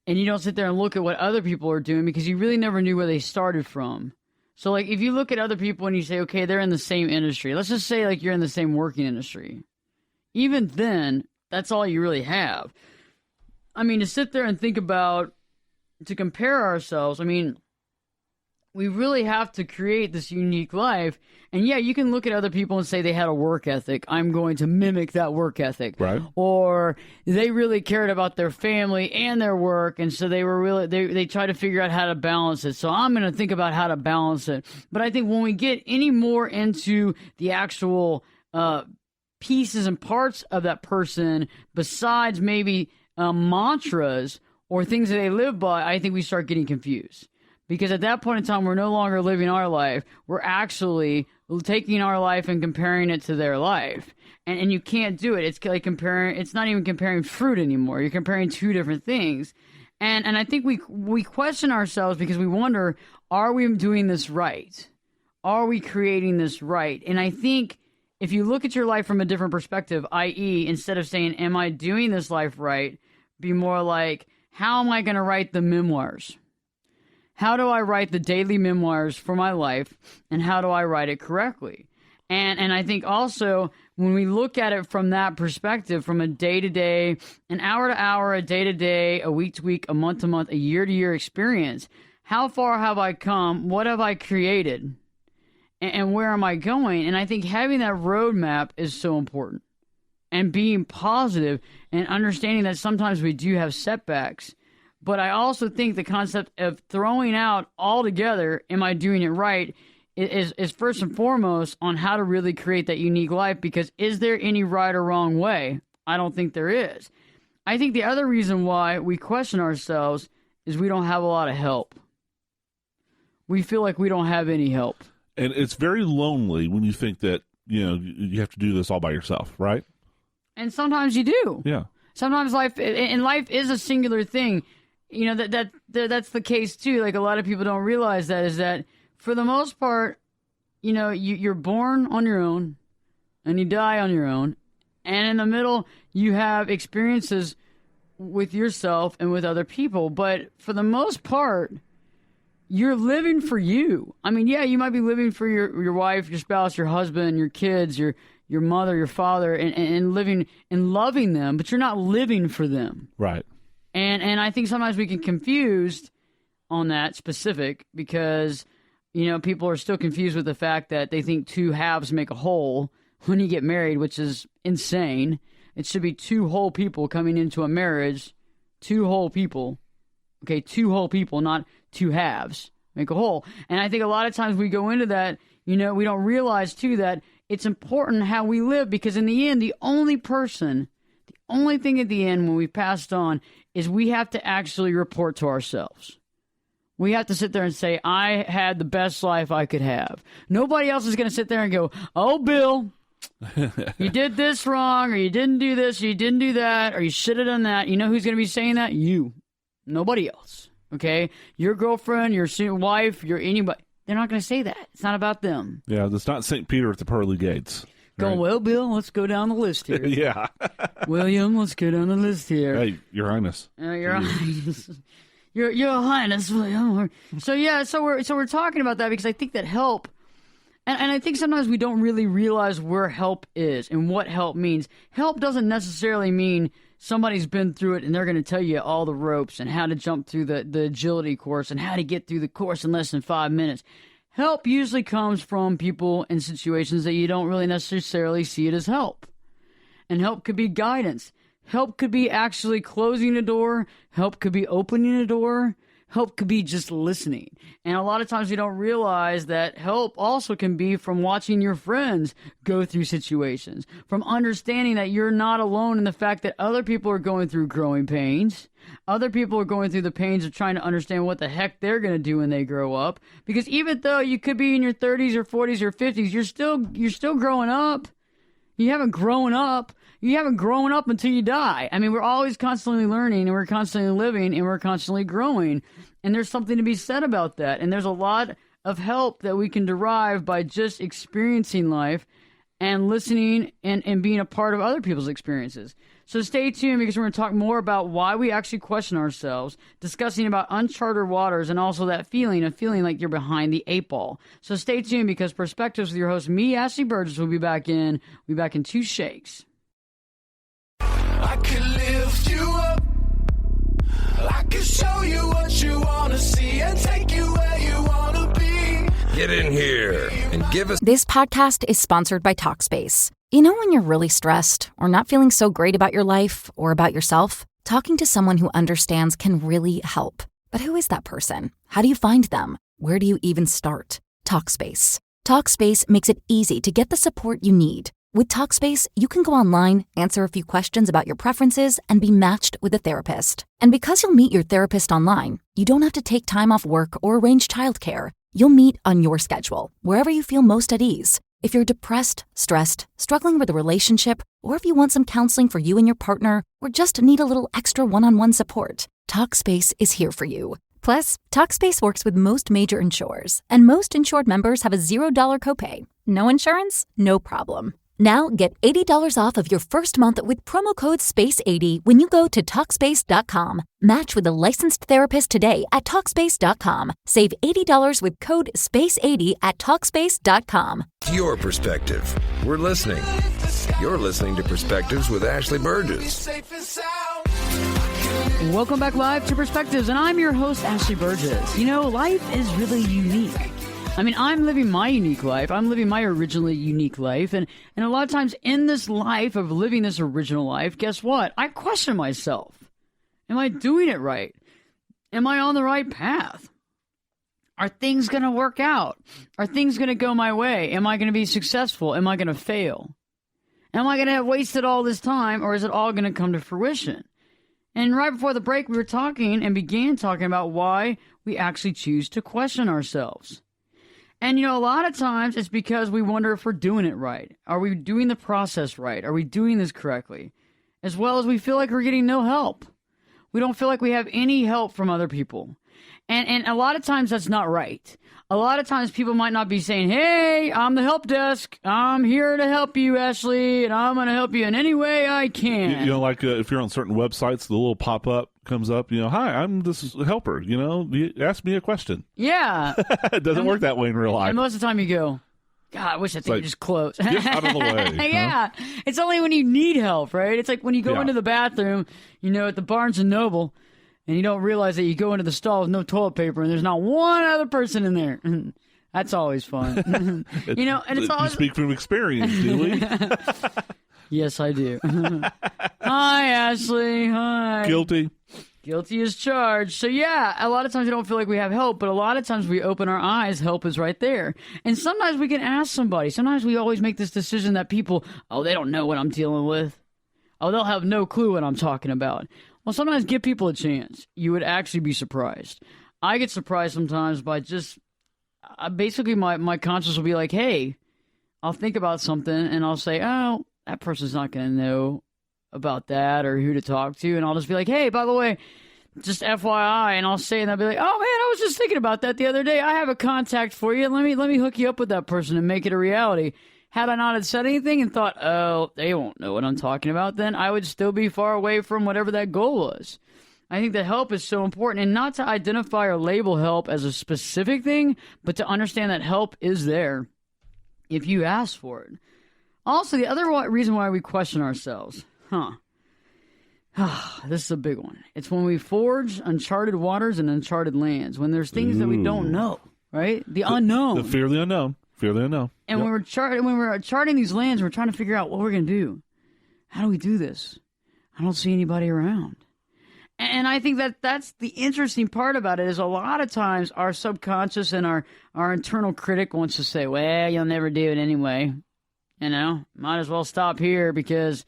and you don't sit there and look at what other people are doing, because you really never knew where they started from. So, like, if you look at other people and you say, okay, they're in the same industry. Let's just say, like, you're in the same working industry. Even then, that's all you really have. I mean, to sit there and think about, to compare ourselves, I mean... We really have to create this unique life. And yeah, you can look at other people and say they had a work ethic. I'm going to mimic that work ethic. Right. Or they really cared about their family and their work. And so they were really, they try to figure out how to balance it. So I'm going to think about how to balance it. But I think when we get any more into the actual pieces and parts of that person, besides maybe mantras or things that they live by, I think we start getting confused. Because at that point in time, we're no longer living our life. We're actually taking our life and comparing it to their life. And you can't do it. It's like comparing, it's not even comparing fruit anymore. You're comparing two different things. And I think we question ourselves because we wonder, are we doing this right? Are we creating this right? And I think if you look at your life from a different perspective, i.e., instead of saying, am I doing this life right? Be more like, how am I going to write the memoirs? How do I write the daily memoirs for my life, and how do I write it correctly? And I think also when we look at it from that perspective, from a day-to-day, an hour-to-hour, a day-to-day, a week-to-week, a month-to-month, a year-to-year experience, how far have I come? What have I created? And where am I going? And I think having that roadmap is so important. And being positive and understanding that sometimes we do have setbacks. But I also think the concept of throwing out altogether, am I doing it right, is first and foremost on how to really create that unique life. Because is there any right or wrong way? I don't think there is. I think the other reason why we question ourselves is we don't have a lot of help. We feel like we don't have any help. And it's very lonely when you think that, you have to do this all by yourself, right? And sometimes you do. Yeah. Sometimes life is a singular thing. That's the case too. Like, a lot of people don't realize that is that for the most part, you're born on your own and you die on your own. And in the middle, you have experiences with yourself and with other people. But for the most part, you're living for you. I mean, yeah, you might be living for your wife, your spouse, your husband, your kids, your mother, your father, and living and loving them, but you're not living for them. Right. And I think sometimes we get confused on that specific because, people are still confused with the fact that they think two halves make a whole when you get married, which is insane. It should be two whole people coming into a marriage, two whole people. Okay, two whole people, not two halves make a whole. And I think a lot of times we go into that, we don't realize too that it's important how we live, because in the end, the only thing at the end when we passed on is we have to actually report to ourselves. We have to sit there and say, I had the best life I could have. Nobody else is going to sit there and go, oh, Bill, you did this wrong, or you didn't do this, or you didn't do that, or you should have done that. You know who's going to be saying that? You. Nobody else. Okay? Your girlfriend, your wife, your anybody. They're not going to say that. It's not about them. Yeah, it's not St. Peter at the pearly gates. Going, well, Bill, let's go down the list here. Yeah. William, let's go down the list here. Hey, Your Highness. Your Highness. Your Highness, William. So we're talking about that because I think that help, and I think sometimes we don't really realize where help is and what help means. Help doesn't necessarily mean somebody's been through it and they're going to tell you all the ropes and how to jump through the agility course and how to get through the course in less than 5 minutes. Help usually comes from people in situations that you don't really necessarily see it as help. And help could be guidance. Help could be actually closing a door. Help could be opening a door. Help could be just listening. And a lot of times we don't realize that help also can be from watching your friends go through situations, from understanding that you're not alone in the fact that other people are going through growing pains. Other people are going through the pains of trying to understand what the heck they're going to do when they grow up. Because even though you could be in your 30s or 40s or 50s, you're still growing up. You haven't grown up. You haven't grown up until you die. I mean, we're always constantly learning, and we're constantly living, and we're constantly growing. And there's something to be said about that. And there's a lot of help that we can derive by just experiencing life and listening and being a part of other people's experiences. So stay tuned, because we're going to talk more about why we actually question ourselves, discussing about uncharted waters, and also that feeling of feeling like you're behind the 8 ball. So stay tuned, because Perspectives with your host, me, Ashley Burgess, will be back in 2 shakes. I can lift you up. I can show you what you want to see and take you where you want to be. Get in here and give us... This podcast is sponsored by Talkspace. You know when you're really stressed or not feeling so great about your life or about yourself? Talking to someone who understands can really help. But who is that person? How do you find them? Where do you even start? Talkspace. Talkspace makes it easy to get the support you need. With Talkspace, you can go online, answer a few questions about your preferences, and be matched with a therapist. And because you'll meet your therapist online, you don't have to take time off work or arrange childcare. You'll meet on your schedule, wherever you feel most at ease. If you're depressed, stressed, struggling with a relationship, or if you want some counseling for you and your partner, or just need a little extra one-on-one support, Talkspace is here for you. Plus, Talkspace works with most major insurers, and most insured members have a $0 copay. No insurance? No problem. Now get $80 off of your first month with promo code SPACE80 when you go to Talkspace.com. Match with a licensed therapist today at Talkspace.com. Save $80 with code SPACE80 at Talkspace.com. Your perspective. We're listening. You're listening to Perspectives with Ashley Burgess. Welcome back live to Perspectives, and I'm your host, Ashley Burgess. You know, life is really unique. I mean, I'm living my unique life. I'm living my originally unique life. And a lot of times in this life of living this original life, guess what? I question myself. Am I doing it right? Am I on the right path? Are things going to work out? Are things going to go my way? Am I going to be successful? Am I going to fail? Am I going to have wasted all this time, or is it all going to come to fruition? And right before the break, we were talking and began talking about why we actually choose to question ourselves. And, you know, a lot of times it's because we wonder if we're doing it right. Are we doing the process right? Are we doing this correctly? As well as we feel like we're getting no help. We don't feel like we have any help from other people. And a lot of times that's not right. A lot of times people might not be saying, hey, I'm the help desk. I'm here to help you, Ashley, and I'm going to help you in any way I can. You know, like if you're on certain websites, the little pop-up comes up, you know, hi, I'm this helper, you know, ask me a question. Yeah. It doesn't work that way in real life. And most of the time you go, God, I wish that thing would just close. Get out of the way. Yeah. Huh? It's only when you need help, right? It's like when you go into the bathroom, you know, at the Barnes & Noble, and you don't realize that you go into the stall with no toilet paper and there's not one other person in there. That's always fun. You know, and it's always... You speak from experience, do we? Yes, I do. Hi, Ashley. Hi. Guilty. Guilty as charged. So, yeah, a lot of times we don't feel like we have help, but a lot of times we open our eyes, help is right there. And sometimes we can ask somebody. Sometimes we always make this decision that people, oh, they don't know what I'm dealing with. Oh, they'll have no clue what I'm talking about. Well, sometimes give people a chance. You would actually be surprised. I get surprised sometimes by just basically my conscience will be like, hey, I'll think about something and I'll say, oh, that person's not going to know about that or who to talk to. And I'll just be like, hey, by the way, just FYI, and I'll say, and I'll be like, oh man, I was just thinking about that the other day. I have a contact for you. Let me hook you up with that person and make it a reality. Had I not had said anything and thought, oh, they won't know what I'm talking about, then I would still be far away from whatever that goal was. I think that help is so important, and not to identify or label help as a specific thing, but to understand that help is there if you ask for it. Also, the other reason why we question ourselves, this is a big one. It's when we forge uncharted waters and uncharted lands, when there's things that we don't know, right? The unknown. The fear of the unknown. Fear of the unknown. And when we're charting these lands, we're trying to figure out what we're going to do. How do we do this? I don't see anybody around. And I think that's the interesting part about it is a lot of times our subconscious and our internal critic wants to say, well, you'll never do it anyway. You know, might as well stop here because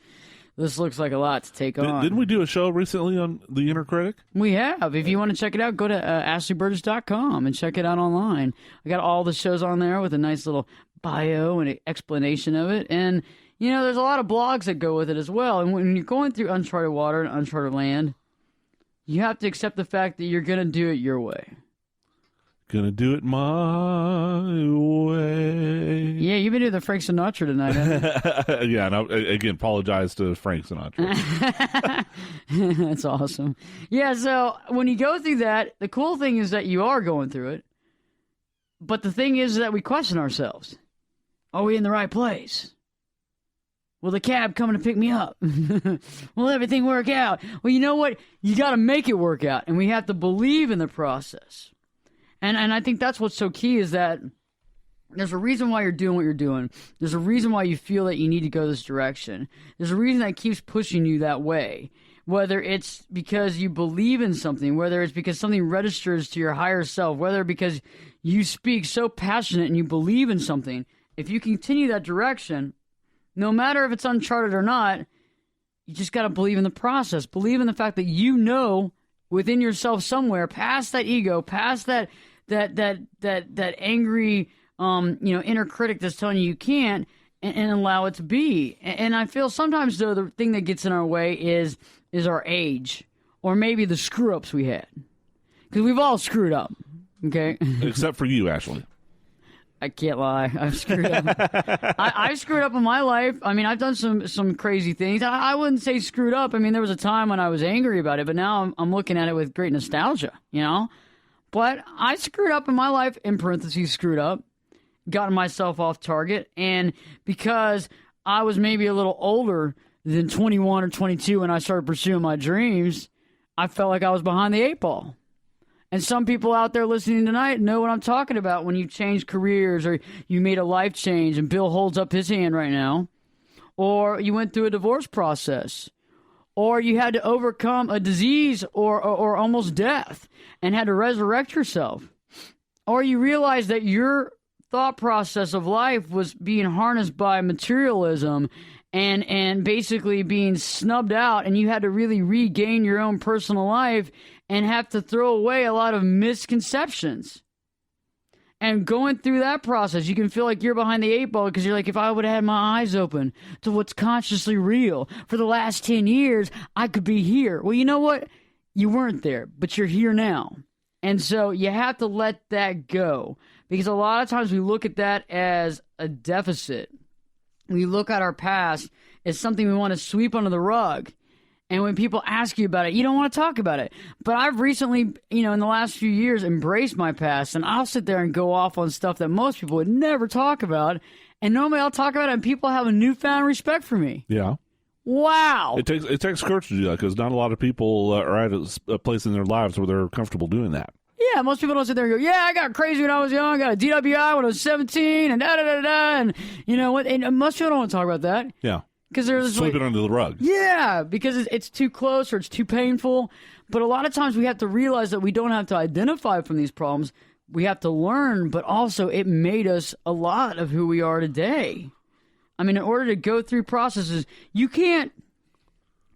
this looks like a lot to take on. Didn't we do a show recently on the inner critic? We have. If you want to check it out, go to ashleyburgess.com and check it out online. I got all the shows on there with a nice little bio and an explanation of it. And, you know, there's a lot of blogs that go with it as well. And when you're going through uncharted water and uncharted land, you have to accept the fact that you're going to do it your way. Gonna do it my way. Yeah, you've been doing the Frank Sinatra tonight, haven't you? Yeah, and again, apologize to Frank Sinatra. That's awesome. Yeah, so when you go through that, the cool thing is that you are going through it. But the thing is that we question ourselves. Are we in the right place? Will the cab come to pick me up? Will everything work out? Well, you know what? You got to make it work out, and we have to believe in the process. And I think that's what's so key is that there's a reason why you're doing what you're doing. There's a reason why you feel that you need to go this direction. There's a reason that keeps pushing you that way. Whether it's because you believe in something, whether it's because something registers to your higher self, whether because you speak so passionate and you believe in something. If you continue that direction, no matter if it's uncharted or not, you just got to believe in the process. Believe in the fact that you know within yourself somewhere, past that ego, past that angry, inner critic that's telling you can't, and allow it to be. And I feel sometimes though the thing that gets in our way is our age, or maybe the screw ups we had, because we've all screwed up. Okay, except for you, Ashley. I can't lie. I've screwed up. I've screwed up in my life. I mean, I've done some crazy things. I wouldn't say screwed up. I mean, there was a time when I was angry about it, but now I'm looking at it with great nostalgia, you know? But I screwed up in my life, in parentheses, screwed up, gotten myself off target. And because I was maybe a little older than 21 or 22 when I started pursuing my dreams, I felt like I was behind the eight ball. And some people out there listening tonight know what I'm talking about when you change careers or you made a life change, and Bill holds up his hand right now, or you went through a divorce process, or you had to overcome a disease or almost death and had to resurrect yourself, or you realized that your thought process of life was being harnessed by materialism and basically being snubbed out, and you had to really regain your own personal life and have to throw away a lot of misconceptions. And going through that process, you can feel like you're behind the eight ball because you're like, if I would have had my eyes open to what's consciously real for the last 10 years, I could be here. Well, you know what? You weren't there, but you're here now. And so you have to let that go, because a lot of times we look at that as a deficit. We look at our past as something we want to sweep under the rug. And when people ask you about it, you don't want to talk about it. But I've recently, in the last few years, embraced my past. And I'll sit there and go off on stuff that most people would never talk about. And normally I'll talk about it and people have a newfound respect for me. Yeah. Wow. It takes courage to do that, because not a lot of people are at a place in their lives where they're comfortable doing that. Yeah, most people don't sit there and go, yeah, I got crazy when I was young. I got a DWI when I was 17 and da-da-da-da. And you know what? And most people don't want to talk about that. Yeah. Because there's sweep it under the rug. Yeah, because it's too close or it's too painful. But a lot of times we have to realize that we don't have to identify from these problems. We have to learn, but also it made us a lot of who we are today. I mean, in order to go through processes, you can't,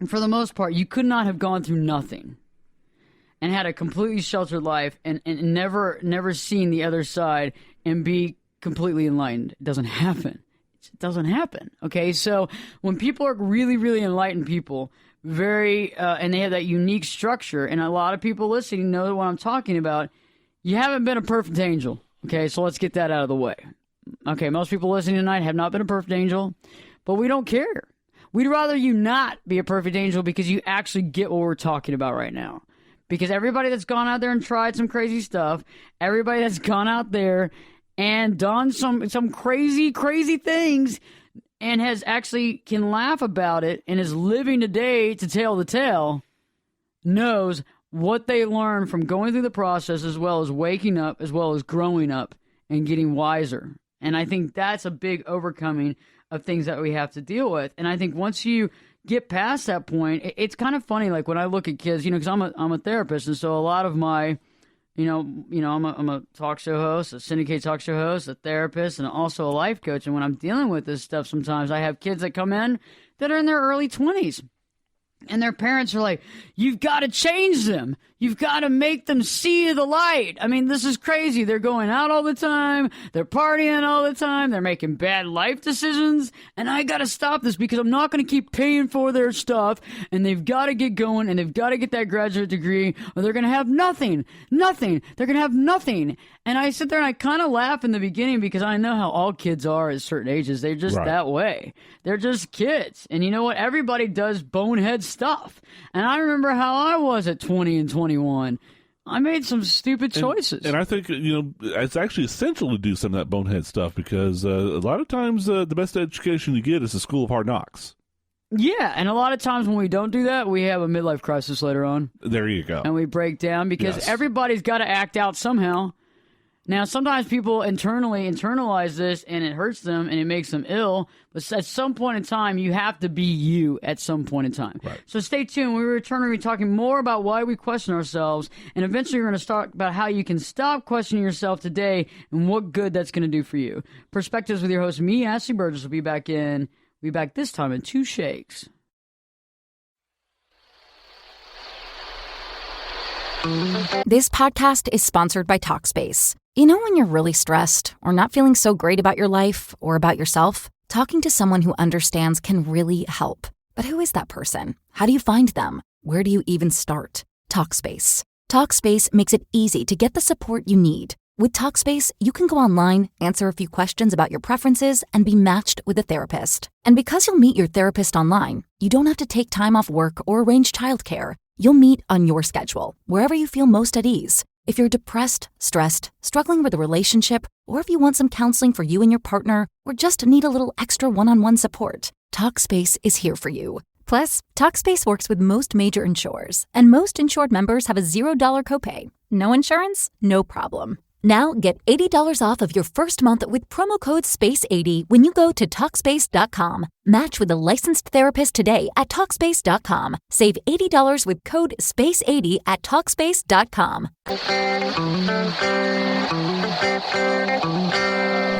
for the most part, you could not have gone through nothing. and had a completely sheltered life and never seen the other side and be completely enlightened. It doesn't happen. It doesn't happen. Okay, so when people are really, really enlightened people, and they have that unique structure, and a lot of people listening know what I'm talking about, you haven't been a perfect angel. Okay, so let's get that out of the way. Okay, most people listening tonight have not been a perfect angel, but we don't care. We'd rather you not be a perfect angel because you actually get what we're talking about right now. Because everybody that's gone out there and tried some crazy stuff, everybody that's gone out there and done some crazy, crazy things and has actually can laugh about it and is living today to tell the tale, knows what they learned from going through the process, as well as waking up, as well as growing up and getting wiser. And I think that's a big overcoming of things that we have to deal with. And I think once you get past that point, it's kind of funny. Like when I look at kids, because I'm a therapist, and so a lot of my, I'm a talk show host, a syndicated talk show host, a therapist, and also a life coach. And when I'm dealing with this stuff, sometimes I have kids that come in that are in their early 20s. And their parents are like, you've got to change them. You've got to make them see the light. I mean, this is crazy. They're going out all the time. They're partying all the time. They're making bad life decisions. And I got to stop this because I'm not going to keep paying for their stuff. And they've got to get going, and they've got to get that graduate degree, or they're going to have nothing. Nothing. They're going to have nothing. And I sit there and I kind of laugh in the beginning because I know how all kids are at certain ages. They're just that way. They're just kids. And you know what? Everybody does bonehead stuff. And I remember how I was at 20 and 21. I made some stupid choices. And I think, it's actually essential to do some of that bonehead stuff because a lot of times the best education you get is the school of hard knocks. Yeah, and a lot of times when we don't do that, we have a midlife crisis later on. There you go. And we break down because everybody's got to act out somehow. Now, sometimes people internally internalize this, and it hurts them, and it makes them ill. But at some point in time, you have to be you at some point in time. Right. So stay tuned. When we return, we're going to be talking more about why we question ourselves, and eventually we're going to talk about how you can stop questioning yourself today and what good that's going to do for you. Perspectives with your host, me, Ashley Burgess, will be back this time in 2 shakes. This podcast is sponsored by Talkspace. You know when you're really stressed or not feeling so great about your life or about yourself? Talking to someone who understands can really help. But who is that person? How do you find them? Where do you even start? Talkspace. Talkspace makes it easy to get the support you need. With Talkspace, you can go online, answer a few questions about your preferences, and be matched with a therapist. And because you'll meet your therapist online, you don't have to take time off work or arrange childcare. You'll meet on your schedule, wherever you feel most at ease. If you're depressed, stressed, struggling with a relationship, or if you want some counseling for you and your partner, or just need a little extra one-on-one support, Talkspace is here for you. Plus, Talkspace works with most major insurers, and most insured members have a $0 copay. No insurance? No problem. Now get $80 off of your first month with promo code SPACE80 when you go to Talkspace.com. Match with a licensed therapist today at Talkspace.com. Save $80 with code SPACE80 at Talkspace.com.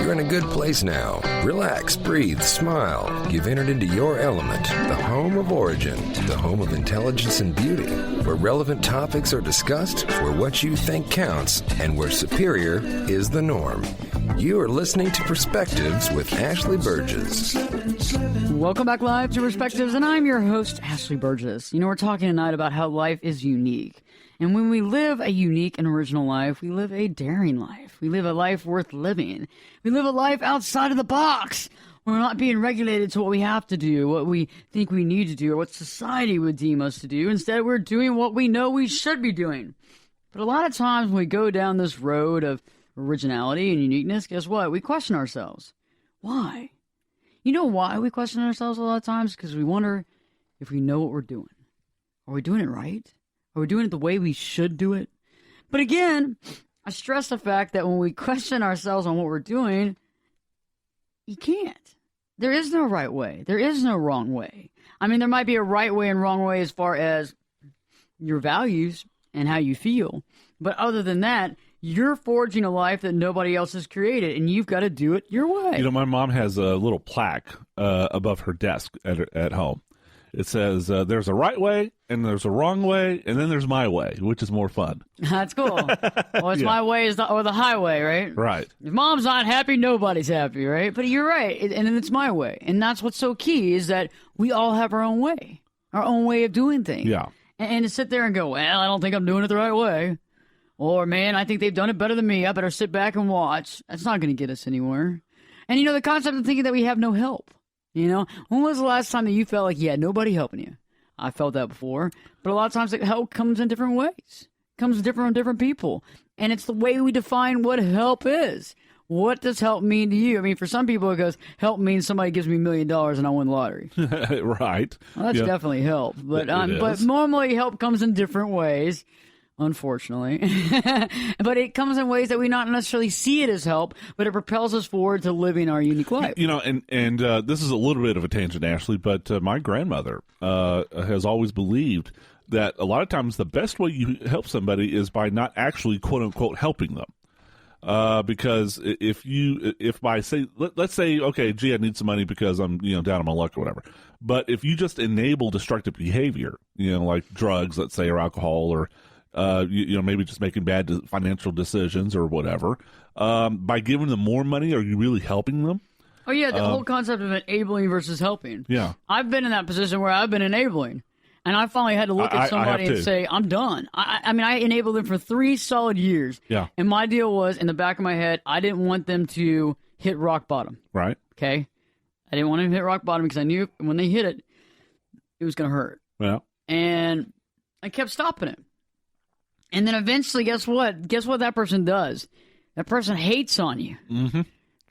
You're in a good place now. Relax, breathe, smile. You've entered into your element, the home of origin, the home of intelligence and beauty, where relevant topics are discussed, where what you think counts, and where superior is the norm. You are listening to Perspectives with Ashley Burgess. Welcome back live to Perspectives, and I'm your host, Ashley Burgess. We're talking tonight about how life is unique. And when we live a unique and original life, we live a daring life. We live a life worth living. We live a life outside of the box. We're not being regulated to what we have to do, what we think we need to do, or what society would deem us to do. Instead, we're doing what we know we should be doing. But a lot of times when we go down this road of originality and uniqueness, guess what? We question ourselves. Why? You know why we question ourselves a lot of times? Because we wonder if we know what we're doing. Are we doing it right? Are we doing it the way we should do it? But again, I stress the fact that when we question ourselves on what we're doing, you can't. There is no right way. There is no wrong way. I mean, there might be a right way and wrong way as far as your values and how you feel. But other than that, you're forging a life that nobody else has created, and you've got to do it your way. My mom has a little plaque above her desk at home. It says there's a right way and there's a wrong way, and then there's my way, which is more fun. That's cool. Well, it's my way or the highway, right? Right. If mom's not happy, nobody's happy, right? But you're right, and then it's my way. And that's what's so key is that we all have our own way of doing things. Yeah. And to sit there and go, well, I don't think I'm doing it the right way. Or, man, I think they've done it better than me. I better sit back and watch. That's not going to get us anywhere. And, the concept of thinking that we have no help. When was the last time that you felt like you had nobody helping you? I felt that before. But a lot of times help comes in different ways. It comes different from different people. And it's the way we define what help is. What does help mean to you? I mean, for some people, it goes, help means somebody gives me $1 million and I win the lottery. Right. Well, that's definitely help. But normally help comes in different ways, unfortunately. But it comes in ways that we not necessarily see it as help, but it propels us forward to living our unique life. And this is a little bit of a tangent, Ashley, but my grandmother has always believed that a lot of times the best way you help somebody is by not actually, quote unquote, helping them. Because if by say, let's say, okay, gee, I need some money because I'm, down on my luck or whatever. But if you just enable destructive behavior, like drugs, let's say, or alcohol, or, maybe just making bad financial decisions or whatever, by giving them more money, are you really helping them? Oh, yeah. The whole concept of enabling versus helping. Yeah. I've been in that position where I've been enabling. And I finally had to look at somebody and say, I'm done. I mean, I enabled them for 3 solid years. Yeah. And my deal was, in the back of my head, I didn't want them to hit rock bottom. Right. Okay? I didn't want them to hit rock bottom because I knew when they hit it, it was going to hurt. Yeah. And I kept stopping it. And then eventually, guess what? Guess what that person does? That person hates on you. Mm-hmm.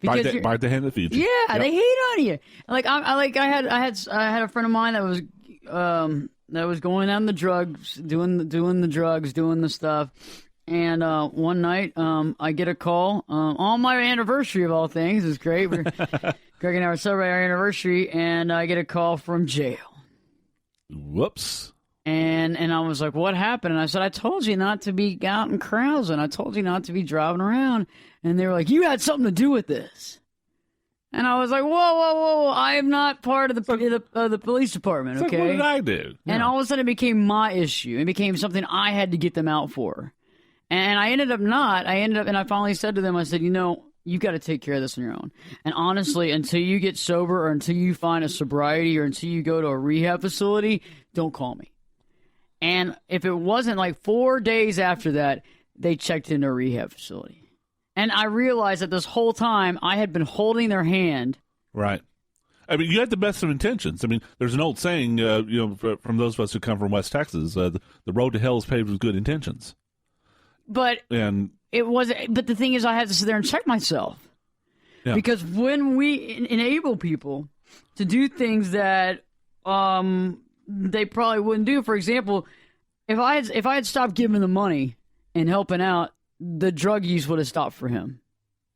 Bite the hand that feeds you. Yeah, yep. They hate on you. Like I had a friend of mine that was going down the drugs, doing the drugs, doing the stuff. And one night, I get a call on my anniversary of all things. It's great. Greg and I were celebrating our anniversary, and I get a call from jail. Whoops. And I was like, what happened? And I said, I told you not to be out in crowds, and I told you not to be driving around. And they were like, you had something to do with this. And I was like, whoa, I am not part of the police department, okay? Like, what did I do? Yeah. And all of a sudden it became my issue. It became something I had to get them out for. And I ended up, and I finally said to them, I said, you've got to take care of this on your own. And honestly, until you get sober or until you find a sobriety or until you go to a rehab facility, don't call me. And if it wasn't like 4 days after that, they checked into a rehab facility. And I realized that this whole time I had been holding their hand. Right. I mean, you had the best of intentions. I mean, there's an old saying, from those of us who come from West Texas, the road to hell is paved with good intentions. But it wasn't. But the thing is, I had to sit there and check myself. Yeah. Because when we enable people to do things that they probably wouldn't do, for example, if I had stopped giving them money and helping out, the drug use would have stopped for him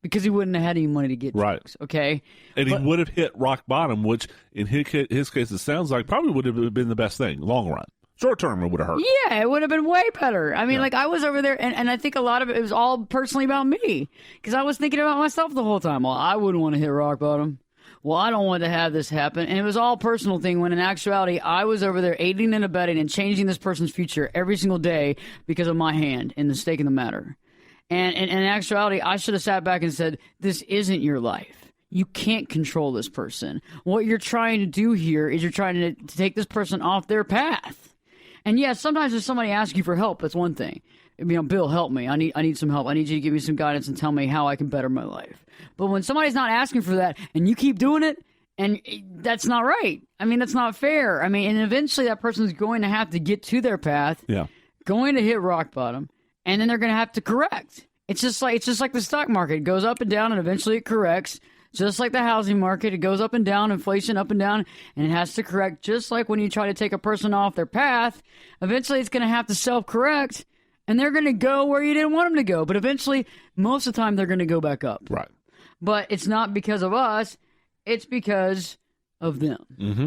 because he wouldn't have had any money to get drugs, okay? And he would have hit rock bottom, which in his case, it sounds like probably would have been the best thing, long run. Short term, it would have hurt. Yeah, it would have been way better. I mean, like, I was over there, and I think a lot of it was all personally about me because I was thinking about myself the whole time. Well, I wouldn't want to hit rock bottom. Well, I don't want to have this happen. And it was all personal thing when in actuality, I was over there aiding and abetting and changing this person's future every single day because of my hand and the stake in the matter. And in actuality, I should have sat back and said, this isn't your life. You can't control this person. What you're trying to do here is you're trying to take this person off their path. And yes, sometimes if somebody asks you for help, that's one thing. Bill, help me. I need some help. I need you to give me some guidance and tell me how I can better my life. But when somebody's not asking for that and you keep doing it, and that's not right. I mean, that's not fair. I mean, and eventually that person's going to have to get to their path, going to hit rock bottom, and then they're going to have to correct. It's just like the stock market. It goes up and down, and eventually it corrects. Just like the housing market, it goes up and down, inflation up and down, and it has to correct. Just like when you try to take a person off their path, eventually it's going to have to self-correct, and they're going to go where you didn't want them to go. But eventually, most of the time, they're going to go back up. Right. But it's not because of us. It's because of them. Mm-hmm.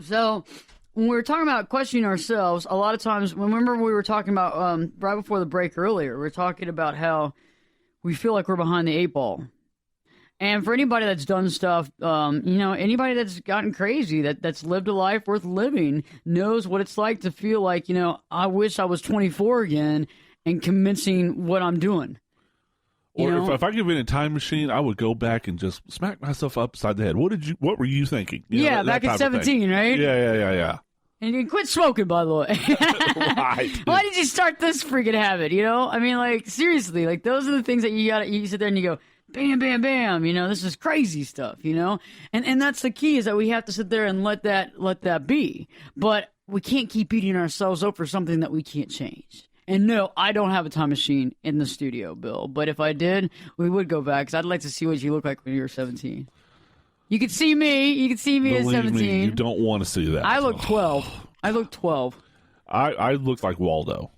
So when we were talking about questioning ourselves, a lot of times, remember we were talking about right before the break earlier, we were talking about how we feel like we're behind the 8 ball. And for anybody that's done stuff, anybody that's gotten crazy, that's lived a life worth living, knows what it's like to feel like, I wish I was 24 again and commencing what I'm doing. Or if I could be in a time machine, I would go back and just smack myself upside the head. What were you thinking? Back at 17, right? Yeah. And you quit smoking, by the way. Right. Why did you start this freaking habit? I mean, seriously, those are the things that you sit there and you go, bam, bam, bam. This is crazy stuff. And that's the key, is that we have to sit there and let that be. But we can't keep beating ourselves up for something that we can't change. And no, I don't have a time machine in the studio, Bill. But if I did, we would go back, because I'd like to see what you look like when you were 17. You could see me. You could see me at 17. Me, you don't want to see that. I look 12. I look 12. I looked like Waldo.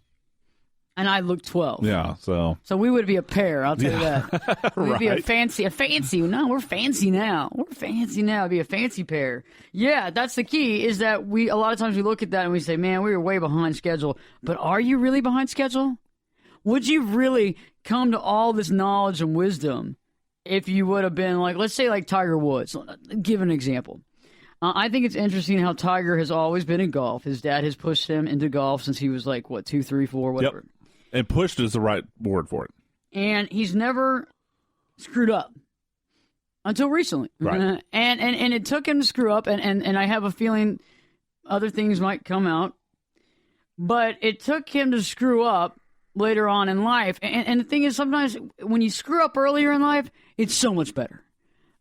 And I look 12. Yeah, so we would be a pair, I'll tell you that. We'd be a fancy. No, we're fancy now. It'd be a fancy pair. Yeah, that's the key, is that a lot of times we look at that and we say, man, we were way behind schedule. But are you really behind schedule? Would you really come to all this knowledge and wisdom if you would have been let's say Tiger Woods? Give an example. I think it's interesting how Tiger has always been in golf. His dad has pushed him into golf since he was 2, 3, 4, whatever. Yep. And pushed is the right word for it. And he's never screwed up until recently. Right. And it took him to screw up, and I have a feeling other things might come out. But it took him to screw up later on in life. And the thing is, sometimes when you screw up earlier in life, it's so much better.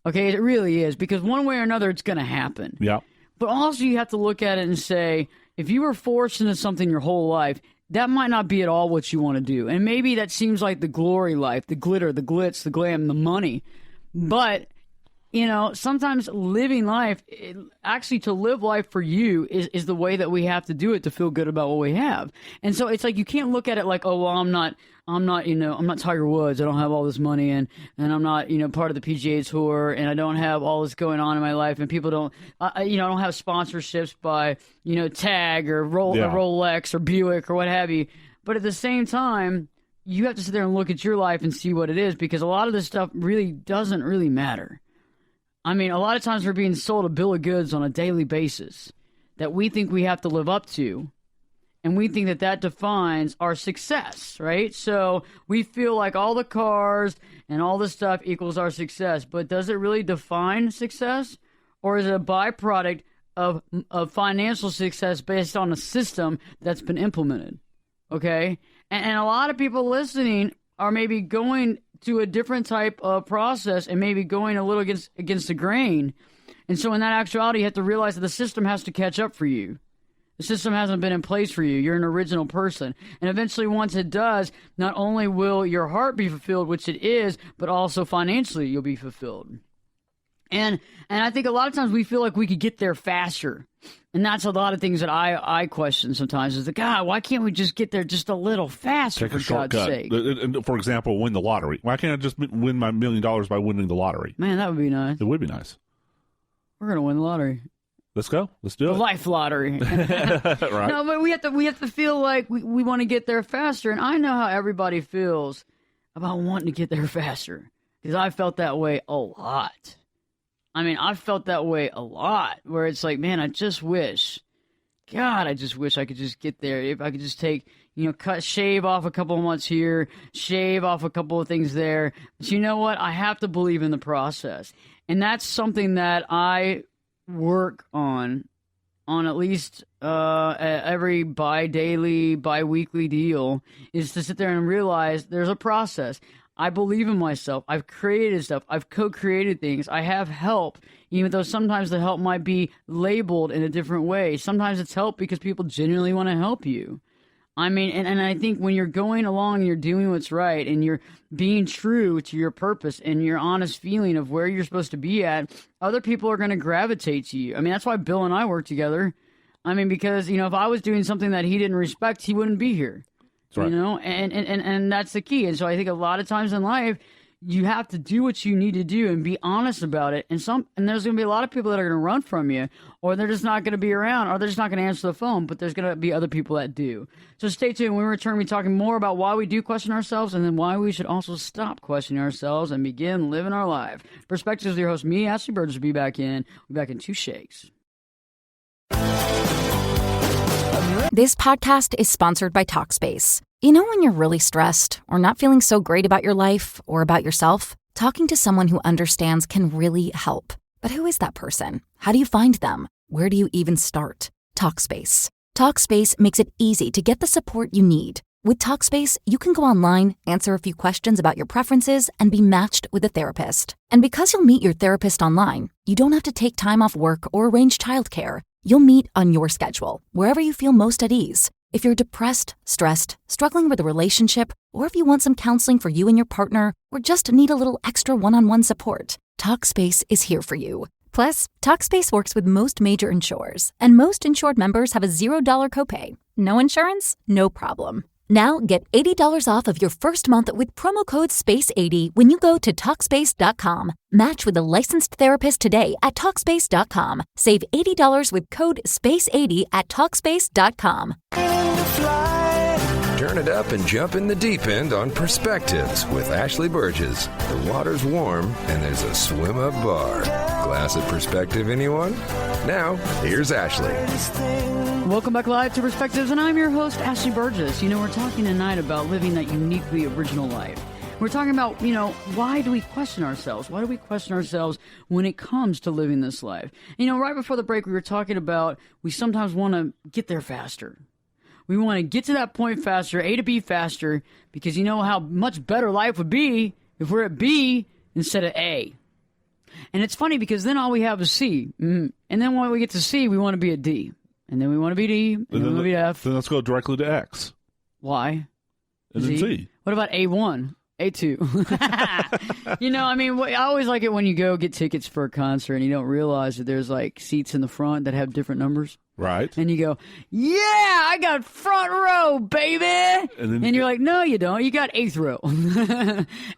Okay, it really is, because one way or another, it's going to happen. Yeah. But also, you have to look at it and say, if you were forced into something your whole life, that might not be at all what you want to do. And maybe that seems like the glory life, the glitter, the glitz, the glam, the money. But, sometimes living life, actually to live life for you is the way that we have to do it to feel good about what we have. And so it's you can't look at it like, oh, well, I'm not Tiger Woods. I don't have all this money, and I'm not, part of the PGA Tour, and I don't have all this going on in my life, and people don't, I don't have sponsorships by, Tag or Rolex or Buick or what have you. But at the same time, you have to sit there and look at your life and see what it is, because a lot of this stuff really doesn't really matter. I mean, a lot of times we're being sold a bill of goods on a daily basis that we think we have to live up to. And we think that defines our success, right? So we feel like all the cars and all the stuff equals our success. But does it really define success? Or is it a byproduct of financial success based on a system that's been implemented? Okay? And a lot of people listening are maybe going to a different type of process and maybe going a little against the grain. And so in that actuality, you have to realize that the system has to catch up for you. The system hasn't been in place for you. You're an original person. And eventually, once it does, not only will your heart be fulfilled, which it is, but also financially you'll be fulfilled. And I think a lot of times we feel like we could get there faster. And that's a lot of things that I question sometimes is, God, why can't we just get there just a little faster, Take a for God's shortcut. sake? For example, win the lottery. Why can't I just win my $1 million by winning the lottery? Man, that would be nice. It would be nice. We're going to win the lottery. Let's go. Let's do The it. life lottery. Right. No, but we have to feel like we want to get there faster. And I know how everybody feels about wanting to get there faster, because I felt that way a lot. I mean, I felt that way a lot, where it's like, man, I just wish I could just get there. If I could just take, shave off a couple of months here, shave off a couple of things there. But you know what? I have to believe in the process. And that's something that I work on at least every bi-weekly deal, is to sit there and realize there's a process. I believe in myself. I've created stuff. I've co-created things. I have help, even though sometimes the help might be labeled in a different way. Sometimes it's help because people genuinely want to help you. I mean, and I think when you're going along and you're doing what's right and you're being true to your purpose and your honest feeling of where you're supposed to be at, other people are going to gravitate to you. I mean, that's why Bill and I work together. I mean, because, if I was doing something that he didn't respect, he wouldn't be here. That's right. And that's the key. And so I think a lot of times in life, you have to do what you need to do and be honest about it. And there's going to be a lot of people that are going to run from you, or they're just not going to be around, or they're just not going to answer the phone, but there's going to be other people that do. So stay tuned. When we return, we'll be talking more about why we do question ourselves, and then why we should also stop questioning ourselves and begin living our life. Perspectives with your host, me, Ashley Burgess, will be back in. We'll be back in 2 shakes. This podcast is sponsored by Talkspace. You know when you're really stressed or not feeling so great about your life or about yourself? Talking to someone who understands can really help. But who is that person? How do you find them? Where do you even start? Talkspace. Talkspace makes it easy to get the support you need. With Talkspace, you can go online, answer a few questions about your preferences, and be matched with a therapist. And because you'll meet your therapist online, you don't have to take time off work or arrange childcare. You'll meet on your schedule, wherever you feel most at ease. If you're depressed, stressed, struggling with a relationship, or if you want some counseling for you and your partner, or just need a little extra one-on-one support, Talkspace is here for you. Plus, Talkspace works with most major insurers, and most insured members have a $0 copay. No insurance? No problem. Now get $80 off of your first month with promo code SPACE80 when you go to Talkspace.com. Match with a licensed therapist today at Talkspace.com. Save $80 with code SPACE80 at Talkspace.com. Turn it up and jump in the deep end on Perspectives with Ashley Burgess. The water's warm and there's a swim-up bar. Glass of perspective, anyone? Now, here's Ashley. Welcome back live to Perspectives, and I'm your host, Ashley Burgess. We're talking tonight about living that uniquely original life. We're talking about, why do we question ourselves? Why do we question ourselves when it comes to living this life? Right before the break, we were talking about we sometimes want to get there faster. We want to get to that point faster, A to B faster, because you know how much better life would be if we're at B instead of A. And it's funny because then all we have is C. And then when we get to C, we want to be at D. And then we want to be D, and then we want to be F. Then let's go directly to X. Y. And then Z. What about A1? A2. I always like it when you go get tickets for a concert and you don't realize that there's like seats in the front that have different numbers. Right. And you go, yeah, I got front row, baby. And you're like, no, you don't. You got 8th row.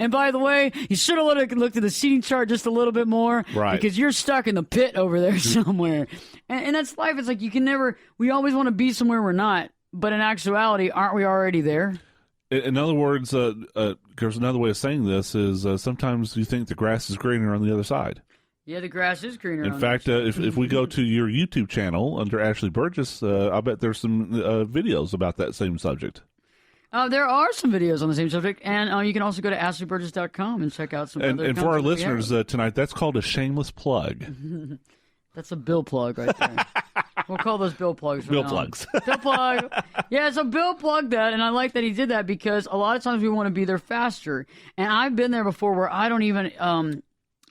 And by the way, you should have looked at the seating chart just a little bit more. Right. Because you're stuck in the pit over there somewhere. And that's life. It's like we always want to be somewhere we're not. But in actuality, aren't we already there? In other words, there's another way of saying this is sometimes you think the grass is greener on the other side. Yeah, the grass is greener. In fact, if we go to your YouTube channel under Ashley Burgess, I bet there's some videos about that same subject. There are some videos on the same subject, and you can also go to ashleyburgess.com and check out some other. And for our listeners tonight, that's called a shameless plug. That's a bill plug right there. We'll call those bill plugs. Bill plugs. Bill plug. Yeah, so Bill plugged that, and I like that he did that because a lot of times we want to be there faster. And I've been there before where I don't even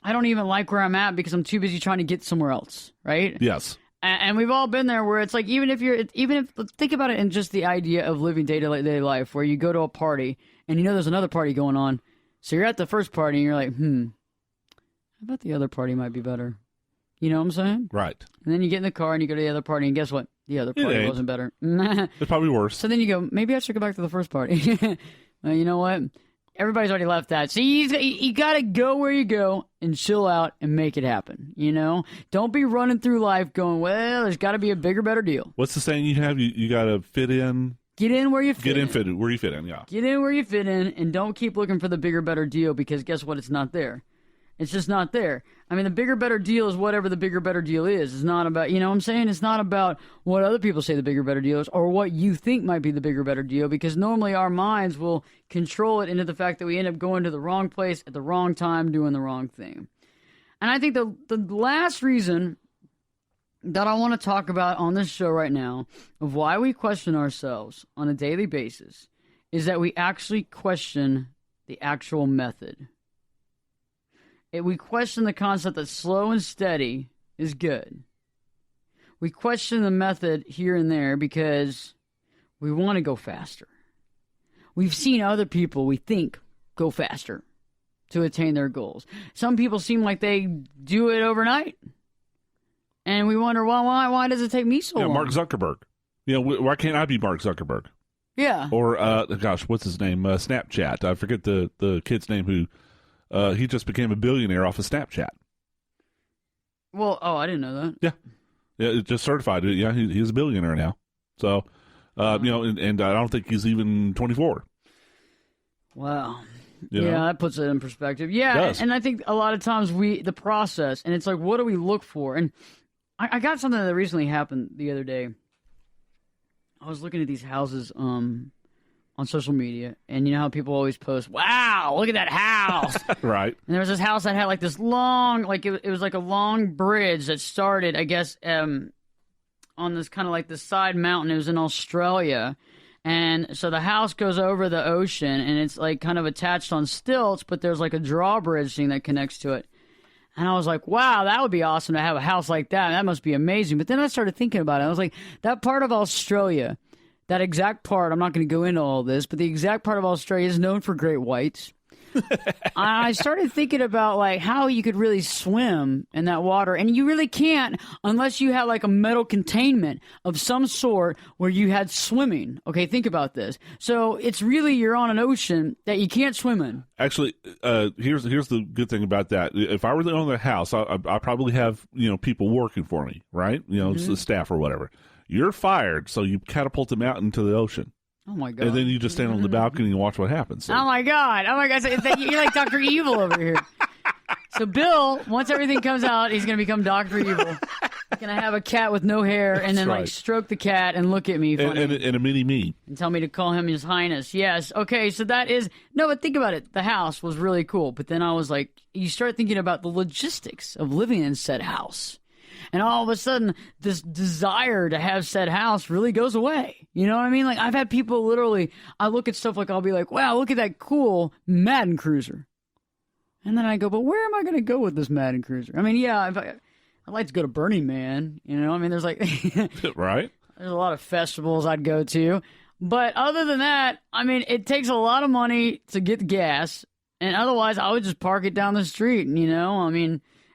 like where I'm at because I'm too busy trying to get somewhere else, right? Yes. And we've all been there where it's like even if think about it in just the idea of living day-to-day life where you go to a party and there's another party going on. So you're at the first party and you're like, I bet the other party might be better. You know what I'm saying? Right. And then you get in the car and you go to the other party and guess what? The other party wasn't better. It's probably worse. So then you go, maybe I should go back to the first party. Well, you know what? Everybody's already left that. So you got to go where you go and chill out and make it happen. Don't be running through life going, well, there's got to be a bigger, better deal. What's the saying you have? You got to fit in. Get in where you fit in. Where you fit in, yeah. Get in where you fit in and don't keep looking for the bigger, better deal because guess what? It's not there. It's just not there. The bigger, better deal is whatever the bigger, better deal is. It's not about, what I'm saying? It's not about what other people say the bigger, better deal is or what you think might be the bigger, better deal because normally our minds will control it into the fact that we end up going to the wrong place at the wrong time doing the wrong thing. And I think the last reason that I want to talk about on this show right now of why we question ourselves on a daily basis is that we actually question the actual method. We question the concept that slow and steady is good. We question the method here and there because we want to go faster. We've seen other people, we think, go faster to attain their goals. Some people seem like they do it overnight. And we wonder, well, why does it take me so long? Mark Zuckerberg. Why can't I be Mark Zuckerberg? Yeah. Or, what's his name? Snapchat. I forget the kid's name who he just became a billionaire off of Snapchat. Well, I didn't know that. Yeah, it just certified it. Yeah, he's a billionaire now. So, and I don't think he's even 24. Wow. You know? That puts it in perspective. Yeah, and I think a lot of times the process, and it's like, what do we look for? And I got something that recently happened the other day. I was looking at these houses on social media, and you know how people always post, wow, look at that house. Right. And there was this house that had like this long, like it was like a long bridge that started, I guess, on this kind of like the side mountain. It was in Australia. And so the house goes over the ocean, and it's like kind of attached on stilts, but there's like a drawbridge thing that connects to it. And I was like, wow, that would be awesome to have a house like that. That must be amazing. But then I started thinking about it. I was like, that part of Australia, that exact part, I'm not going to go into all this, but the exact part of Australia is known for great whites. I started thinking about like how you could really swim in that water, and you really can't unless you had like a metal containment of some sort where you had swimming. Okay, think about this. So it's really, you're on an ocean that you can't swim in. Actually, here's the good thing about that. If I were to own the house, I probably have people working for me, right? It's the staff or whatever. You're fired, so you catapult them out into the ocean. Oh, my God. And then you just stand on the balcony and watch what happens. So. Oh, my God. So you're like Dr. Evil over here. So Bill, once everything comes out, he's going to become Dr. Evil. He's going to have a cat with no hair and then like stroke the cat and look at me funny. And a mini-me. And tell me to call him His Highness. Yes. Okay, so that is... No, but think about it. The house was really cool. But then I was like, you start thinking about the logistics of living in said house. And all of a sudden, this desire to have said house really goes away. You know what I mean? Like, I've had people literally, I look at stuff like, I'll be like, wow, look at that cool Madden Cruiser. And then I go, but where am I going to go with this Madden Cruiser? I mean, yeah, I'd like to go to Burning Man. You know, I mean, there's like, right? There's a lot of festivals I'd go to. But other than that, I mean, it takes a lot of money to get gas. And otherwise, I would just park it down the street,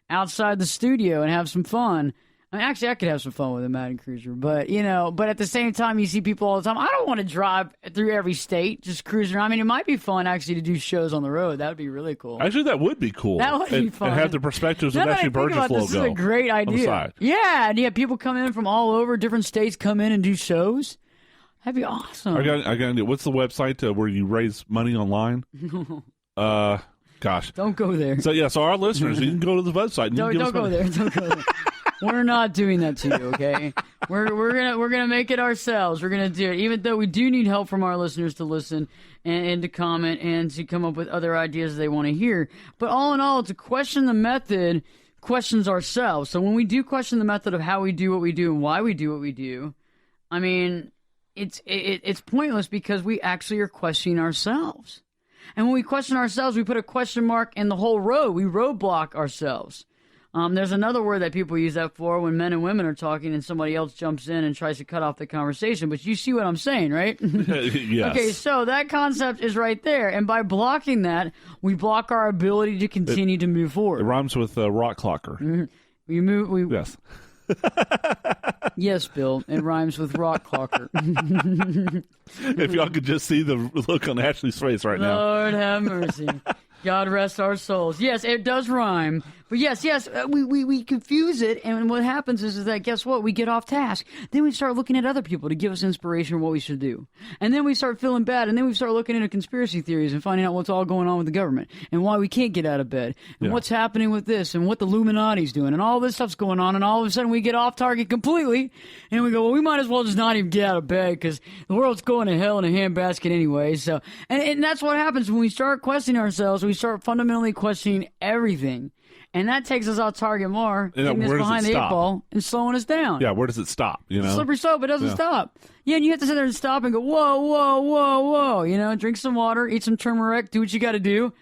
outside the studio and have some fun. I mean, actually, I could have some fun with a Madden Cruiser, but at the same time, you see people all the time. I don't want to drive through every state just cruising around. I mean, it might be fun actually to do shows on the road. That would be really cool. Actually, that would be cool. That would be fun. And have the perspectives of Ashley Burgess logo. This is a great idea. Yeah, and you have people come in from all over, different states come in and do shows. That'd be awesome. I got. What's the website where you raise money online? Gosh, don't go there. So our listeners, you can go to the website. And don't go there. Don't go there. We're not doing that to you, okay? We're gonna make it ourselves. We're gonna do it, even though we do need help from our listeners to listen and to comment and to come up with other ideas they want to hear. But all in all, to question the method questions ourselves. So when we do question the method of how we do what we do and why we do what we do, I mean, it's pointless because we actually are questioning ourselves. And when we question ourselves, we put a question mark in the whole road. We roadblock ourselves. There's another word that people use that for when men and women are talking and somebody else jumps in and tries to cut off the conversation. But you see what I'm saying, right? Yes. Okay, so that concept is right there. And by blocking that, we block our ability to continue to move forward. It rhymes with rock clocker. Mm-hmm. Yes. Yes, Bill. It rhymes with rock clocker. If y'all could just see the look on Ashley's face right now. Lord have mercy. God rest our souls. Yes, it does rhyme. But yes, we confuse it, and what happens is that, guess what? We get off task. Then we start looking at other people to give us inspiration of what we should do. And then we start feeling bad, and then we start looking into conspiracy theories and finding out what's all going on with the government, and why we can't get out of bed, and what's happening with this, and what the Illuminati's doing, and all this stuff's going on, and all of a sudden we get off target completely, and we go, well, we might as well just not even get out of bed, because the world's going to hell in a handbasket anyway. So, and that's what happens when we start questioning ourselves. We start fundamentally questioning everything. And that takes us off target more, taking us behind the 8 ball and slowing us down. Yeah, where does it stop? Slippery slope, it doesn't stop. Yeah, and you have to sit there and stop and go, whoa, whoa, whoa, whoa. Drink some water, eat some turmeric, do what you got to do,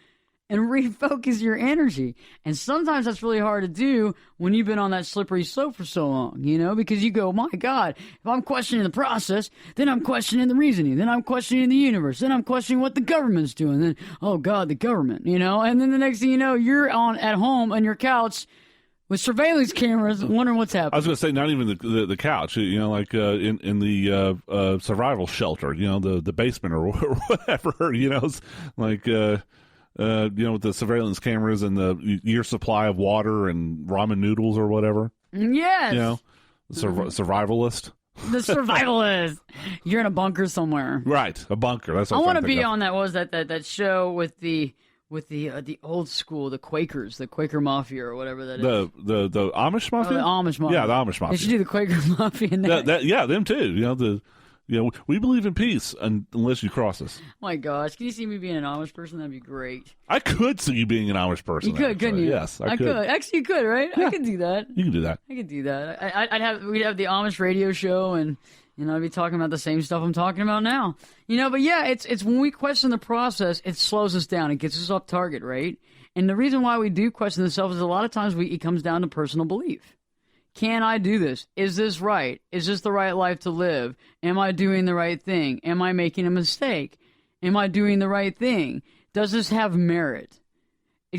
and refocus your energy. And sometimes that's really hard to do when you've been on that slippery slope for so long, because you go, my God, if I'm questioning the process, then I'm questioning the reasoning, then I'm questioning the universe, then I'm questioning what the government's doing, then, oh God, the government, and then the next thing you know, you're at home on your couch with surveillance cameras wondering what's happening. I was going to say, not even the couch, like in the survival shelter, the basement or whatever, it's like... with the surveillance cameras and the year supply of water and ramen noodles or whatever. Yes. Survivalist. The survivalist. You're in a bunker somewhere. Right, a bunker. That's what I want to be on that show with the old school, the Quakers, the Quaker Mafia or whatever that is. The Amish Mafia? Oh, the Amish Mafia. Yeah, the Amish Mafia. They should do the Quaker Mafia next. Them too. We believe in peace unless you cross us. Oh my gosh, can you see me being an Amish person? That'd be great. I could see you being an Amish person. You could, couldn't you? Yes, I could. Actually, you could, right? Yeah. I could do that. You can do that. I could do that. We'd have the Amish radio show, and I'd be talking about the same stuff I'm talking about now. But yeah, it's when we question the process, it slows us down. It gets us off target, right? And the reason why we do question ourselves is a lot of times it comes down to personal belief. Can I do this? Is this right? Is this the right life to live? Am I doing the right thing? Am I making a mistake? Am I doing the right thing? Does this have merit?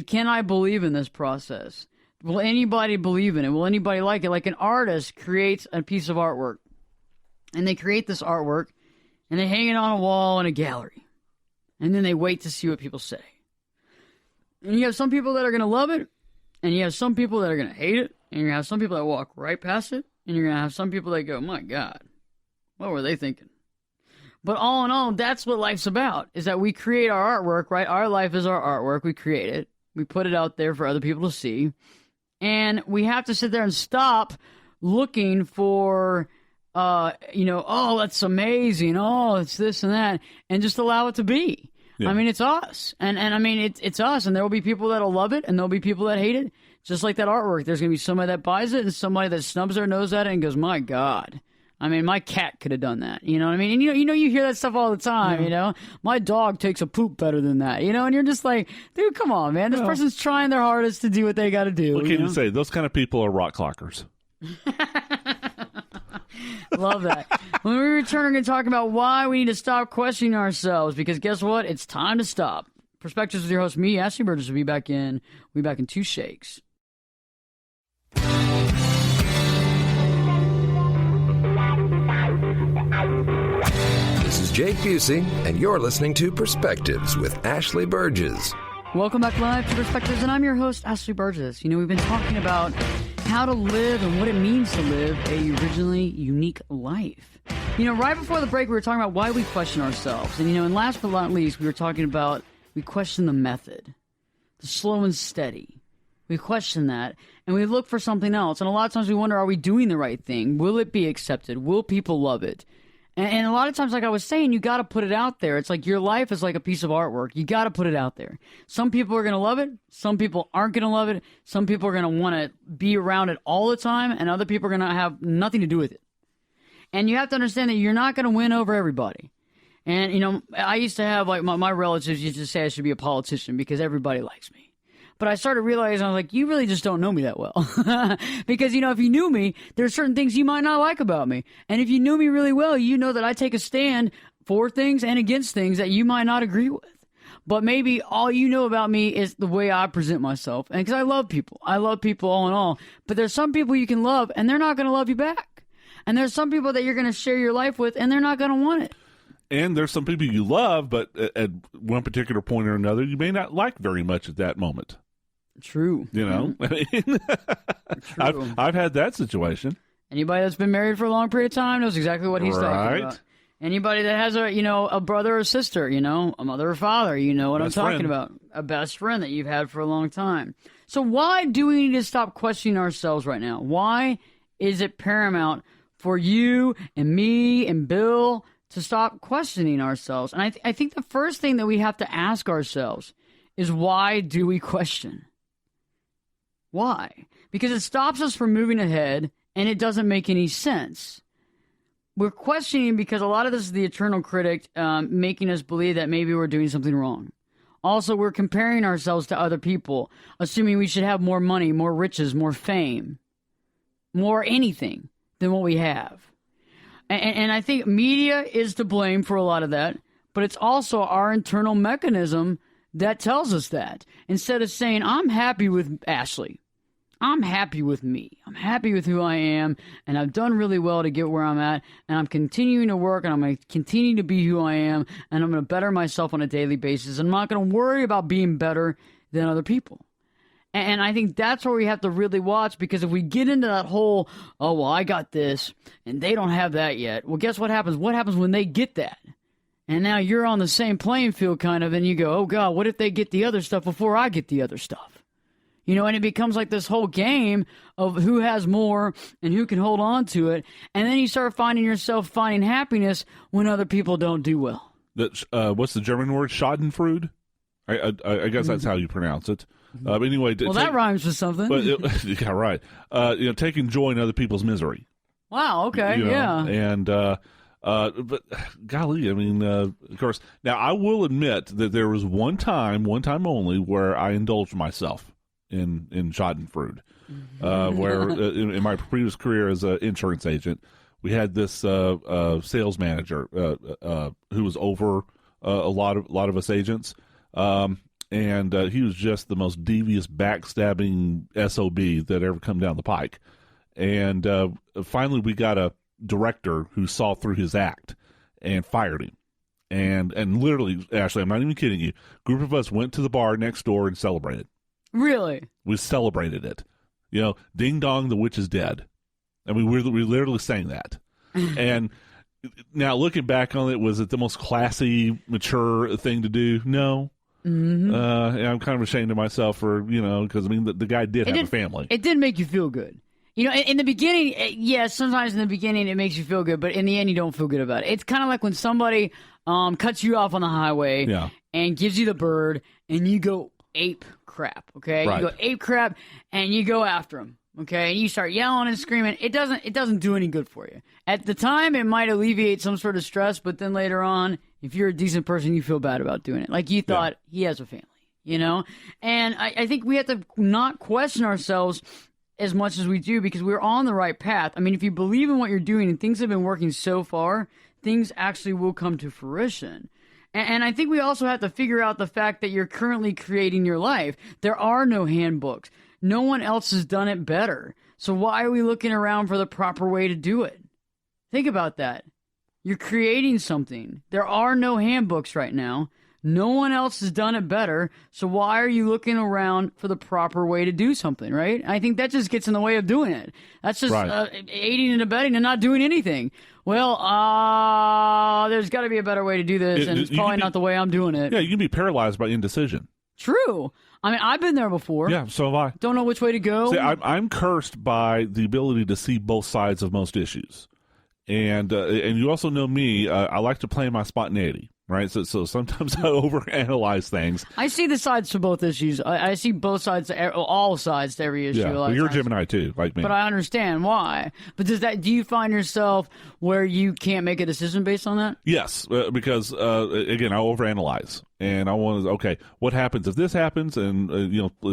Can I believe in this process? Will anybody believe in it? Will anybody like it? Like an artist creates a piece of artwork, and they create this artwork, and they hang it on a wall in a gallery, and then they wait to see what people say. And you have some people that are going to love it, and you have some people that are going to hate it, and you're going to have some people that walk right past it, and you're going to have some people that go, my God, what were they thinking? But all in all, that's what life's about, is that we create our artwork, right? Our life is our artwork. We create it. We put it out there for other people to see. And we have to sit there and stop looking for, oh, that's amazing. Oh, it's this and that. And just allow it to be. Yeah. I mean, it's us. And I mean, it's us. And there will be people that'll love it, and there'll be people that hate it. Just like that artwork. There's going to be somebody that buys it and somebody that snubs their nose at it and goes, my God. I mean, my cat could have done that. You know what I mean? And you hear that stuff all the time, My dog takes a poop better than that, And you're just like, dude, come on, man. This person's trying their hardest to do what they got to do. What can you say? Those kind of people are rock clockers. Love that. When we return, we're going to talk about why we need to stop questioning ourselves, because guess what? It's time to stop. Perspectives with your host, me, Ashley Burgess, will be back in 2 shakes. This is Jake Busey, and you're listening to Perspectives with Ashley Burgess. Welcome back live to Perspectives, and I'm your host, Ashley Burgess. We've been talking about how to live and what it means to live a originally unique life. Right before the break, we were talking about why we question ourselves. And last but not least, we were talking about we question the method, the slow and steady. We question that, and we look for something else. And a lot of times we wonder, are we doing the right thing? Will it be accepted? Will people love it? And a lot of times, like I was saying, you got to put it out there. It's like your life is like a piece of artwork. You got to put it out there. Some people are going to love it. Some people aren't going to love it. Some people are going to want to be around it all the time, and other people are going to have nothing to do with it. And you have to understand that you're not going to win over everybody. And, I used to have, like, my relatives used to say I should be a politician because everybody likes me. But I started realizing, I was like, you really just don't know me that well. Because, if you knew me, there are certain things you might not like about me. And if you knew me really well, you know that I take a stand for things and against things that you might not agree with. But maybe all you know about me is the way I present myself. And because I love people. I love people all in all. But there's some people you can love, and they're not going to love you back. And there's some people that you're going to share your life with, and they're not going to want it. And there's some people you love, but at one particular point or another, you may not like very much at that moment. True. I mean, I've had that situation. Anybody that's been married for a long period of time knows exactly what he's talking about. Anybody that has a brother or sister, a mother or father, you know what I'm talking about. A best friend that you've had for a long time. So why do we need to stop questioning ourselves right now? Why is it paramount for you and me and Bill to stop questioning ourselves? And I think the first thing that we have to ask ourselves is, why do we question? Why? Because it stops us from moving ahead, and it doesn't make any sense. We're questioning because a lot of this is the eternal critic making us believe that maybe we're doing something wrong. Also, we're comparing ourselves to other people, assuming we should have more money, more riches, more fame, more anything than what we have. And I think media is to blame for a lot of that, but it's also our internal mechanism that tells us that. Instead of saying, I'm happy with Ashley, I'm happy with me. I'm happy with who I am, and I've done really well to get where I'm at, and I'm continuing to work, and I'm going to continue to be who I am, and I'm going to better myself on a daily basis. I'm not going to worry about being better than other people. And I think that's where we have to really watch, because if we get into that whole, oh, well, I got this, and they don't have that yet, well, guess what happens? What happens when they get that? And now you're on the same playing field, kind of, and you go, oh, God, what if they get the other stuff before I get the other stuff? You know, and it becomes like this whole game of who has more and who can hold on to it. And then you start finding yourself finding happiness when other people don't do well. What's the German word? Schadenfreude? I guess that's how you pronounce it. Anyway, well, that rhymes with something. But yeah, right. Taking joy in other people's misery. Wow. Okay. Yeah. And but golly, I mean, of course. Now, I will admit that there was one time only, where I indulged myself in Schadenfreude, where in my previous career as an insurance agent, we had this sales manager who was over a lot of us agents, and he was just the most devious, backstabbing SOB that ever come down the pike. And finally, we got a director who saw through his act and fired him. And literally, Ashley, I'm not even kidding you, a group of us went to the bar next door and celebrated. Really? We celebrated it. Ding dong, the witch is dead. I mean, we literally sang that. And now looking back on it, was it the most classy, mature thing to do? No. Mm-hmm. And I'm kind of ashamed of myself for, because I mean, the guy did have a family. It did make you feel good. In the beginning, yes, sometimes in the beginning it makes you feel good, but in the end you don't feel good about it. It's kind of like when somebody cuts you off on the highway and gives you the bird, and you go ape crap, okay? Right. You go ape crap, and you go after him, okay? And you start yelling and screaming. It doesn't do any good for you. At the time, it might alleviate some sort of stress, but then later on, if you're a decent person, you feel bad about doing it. Like you thought, he has a family, And I think we have to not question ourselves as much as we do, because we're on the right path. I mean, if you believe in what you're doing and things have been working so far, things actually will come to fruition. And I think we also have to figure out the fact that you're currently creating your life. There are no handbooks. No one else has done it better. So why are we looking around for the proper way to do it? Think about that. You're creating something. There are no handbooks right now. No one else has done it better, so why are you looking around for the proper way to do something, right? I think that just gets in the way of doing it. That's just aiding and abetting and not doing anything. Well, there's got to be a better way to do this, and it's probably not the way I'm doing it. Yeah, you can be paralyzed by indecision. True. I mean, I've been there before. Yeah, so have I. Don't know which way to go. See, I'm cursed by the ability to see both sides of most issues. And you also know me, I like to play my spontaneity. Right, so sometimes I overanalyze things. I see the sides to both issues. I see both sides, all sides to every issue. Yeah, well, you're a Gemini too, like me. But I understand why. But do you find yourself where you can't make a decision based on that? Yes, because again, I overanalyze, and I want to. Okay, what happens if this happens? And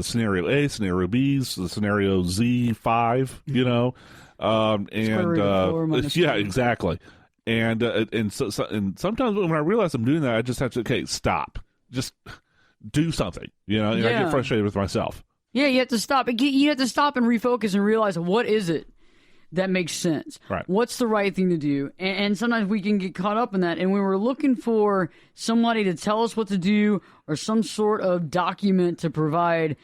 scenario A, scenario B, scenario Z5. Yeah, exactly. And sometimes when I realize I'm doing that, I just have to stop, just do something, and I get frustrated with myself. Yeah, you have to stop. You have to stop and refocus and realize, what is it that makes sense? Right. What's the right thing to do? And sometimes we can get caught up in that. And when we're looking for somebody to tell us what to do, or some sort of document to provide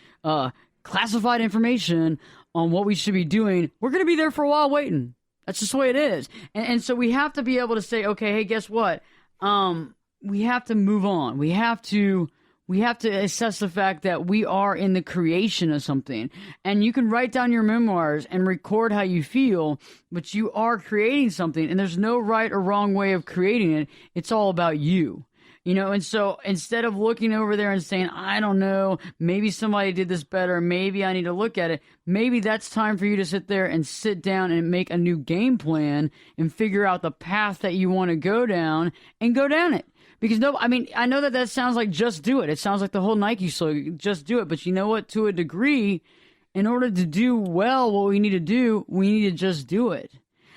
classified information on what we should be doing, we're going to be there for a while waiting. That's just the way it is. And so we have to be able to say, okay, hey, guess what? We have to move on. We have to assess the fact that we are in the creation of something. And you can write down your memoirs and record how you feel, but you are creating something, and there's no right or wrong way of creating it. It's all about you. And so instead of looking over there and saying, I don't know, maybe somebody did this better, maybe I need to look at it, maybe that's time for you to sit there and sit down and make a new game plan and figure out the path that you want to go down and go down it. Because I know that sounds like just do it. It sounds like the whole Nike slogan, just do it. But you know what? To a degree, in order to do well what we need to do, we need to just do it.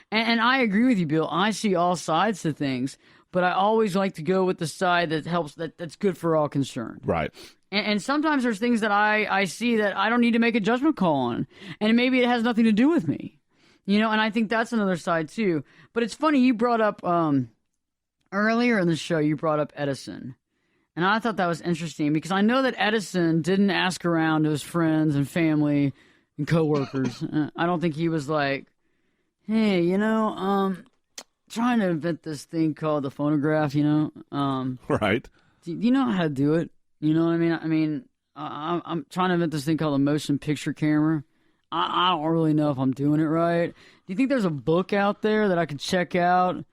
And I agree with you, Bill. I see all sides to things. but I always like to go with the side that helps, that's good for all concerned. Right. And sometimes there's things that I see that I don't need to make a judgment call on. And maybe it has nothing to do with me. And I think that's another side too. But it's funny, you brought up, earlier in the show, you brought up Edison. And I thought that was interesting because I know that Edison didn't ask around to his friends and family and coworkers. I don't think he was like, hey, trying to invent this thing called the phonograph, Right. Do you know how to do it? You know what I mean? I'm trying to invent this thing called a motion picture camera. I don't really know if I'm doing it right. Do you think there's a book out there that I could check out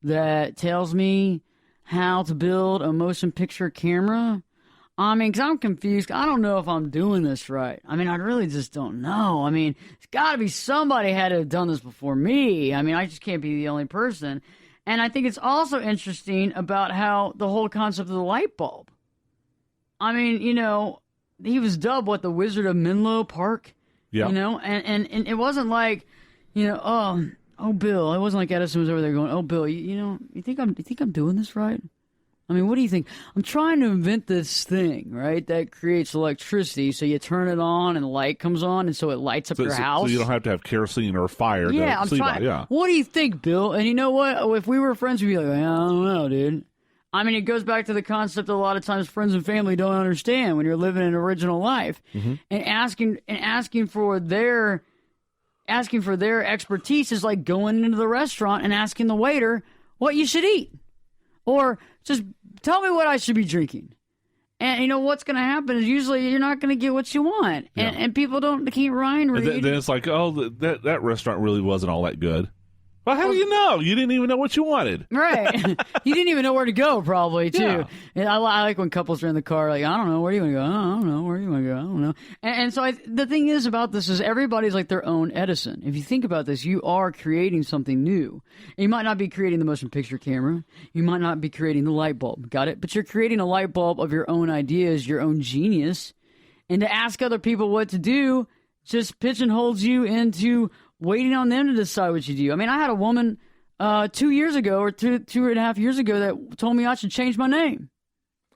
that tells me how to build a motion picture camera? Because I'm confused. I don't know if I'm doing this right. I really just don't know. It's got to be somebody had to have done this before me. I just can't be the only person. And I think it's also interesting about how the whole concept of the light bulb. He was dubbed, the Wizard of Menlo Park? Yeah. And it wasn't like, oh, Bill. It wasn't like Edison was over there going, oh, Bill, you think I'm doing this right? What do you think? I'm trying to invent this thing, right, that creates electricity. So you turn it on and the light comes on, and so it lights up your house. So you don't have to have kerosene or fire to sleep on. Yeah. What do you think, Bill? And you know what? If we were friends, we'd be like, I don't know, dude. It goes back to the concept that a lot of times friends and family don't understand when you're living an original life, and asking for their expertise is like going into the restaurant and asking the waiter what you should eat, or just tell me what I should be drinking. And what's going to happen is usually you're not going to get what you want, and people can't rhyme. Then it's like, oh, that restaurant really wasn't all that good. Well, how do you know? You didn't even know what you wanted. Right. You didn't even know where to go, probably, too. Yeah. And I like when couples are in the car, like, I don't know, where do you want to go? I don't know, where do you want to go? I don't know. And so the thing is about this is everybody's like their own Edison. If you think about this, you are creating something new. And you might not be creating the motion picture camera. You might not be creating the light bulb. Got it? But you're creating a light bulb of your own ideas, your own genius. And to ask other people what to do just pigeonholes you into waiting on them to decide what you do. I had a woman 2 years ago or two and a half years ago that told me I should change my name.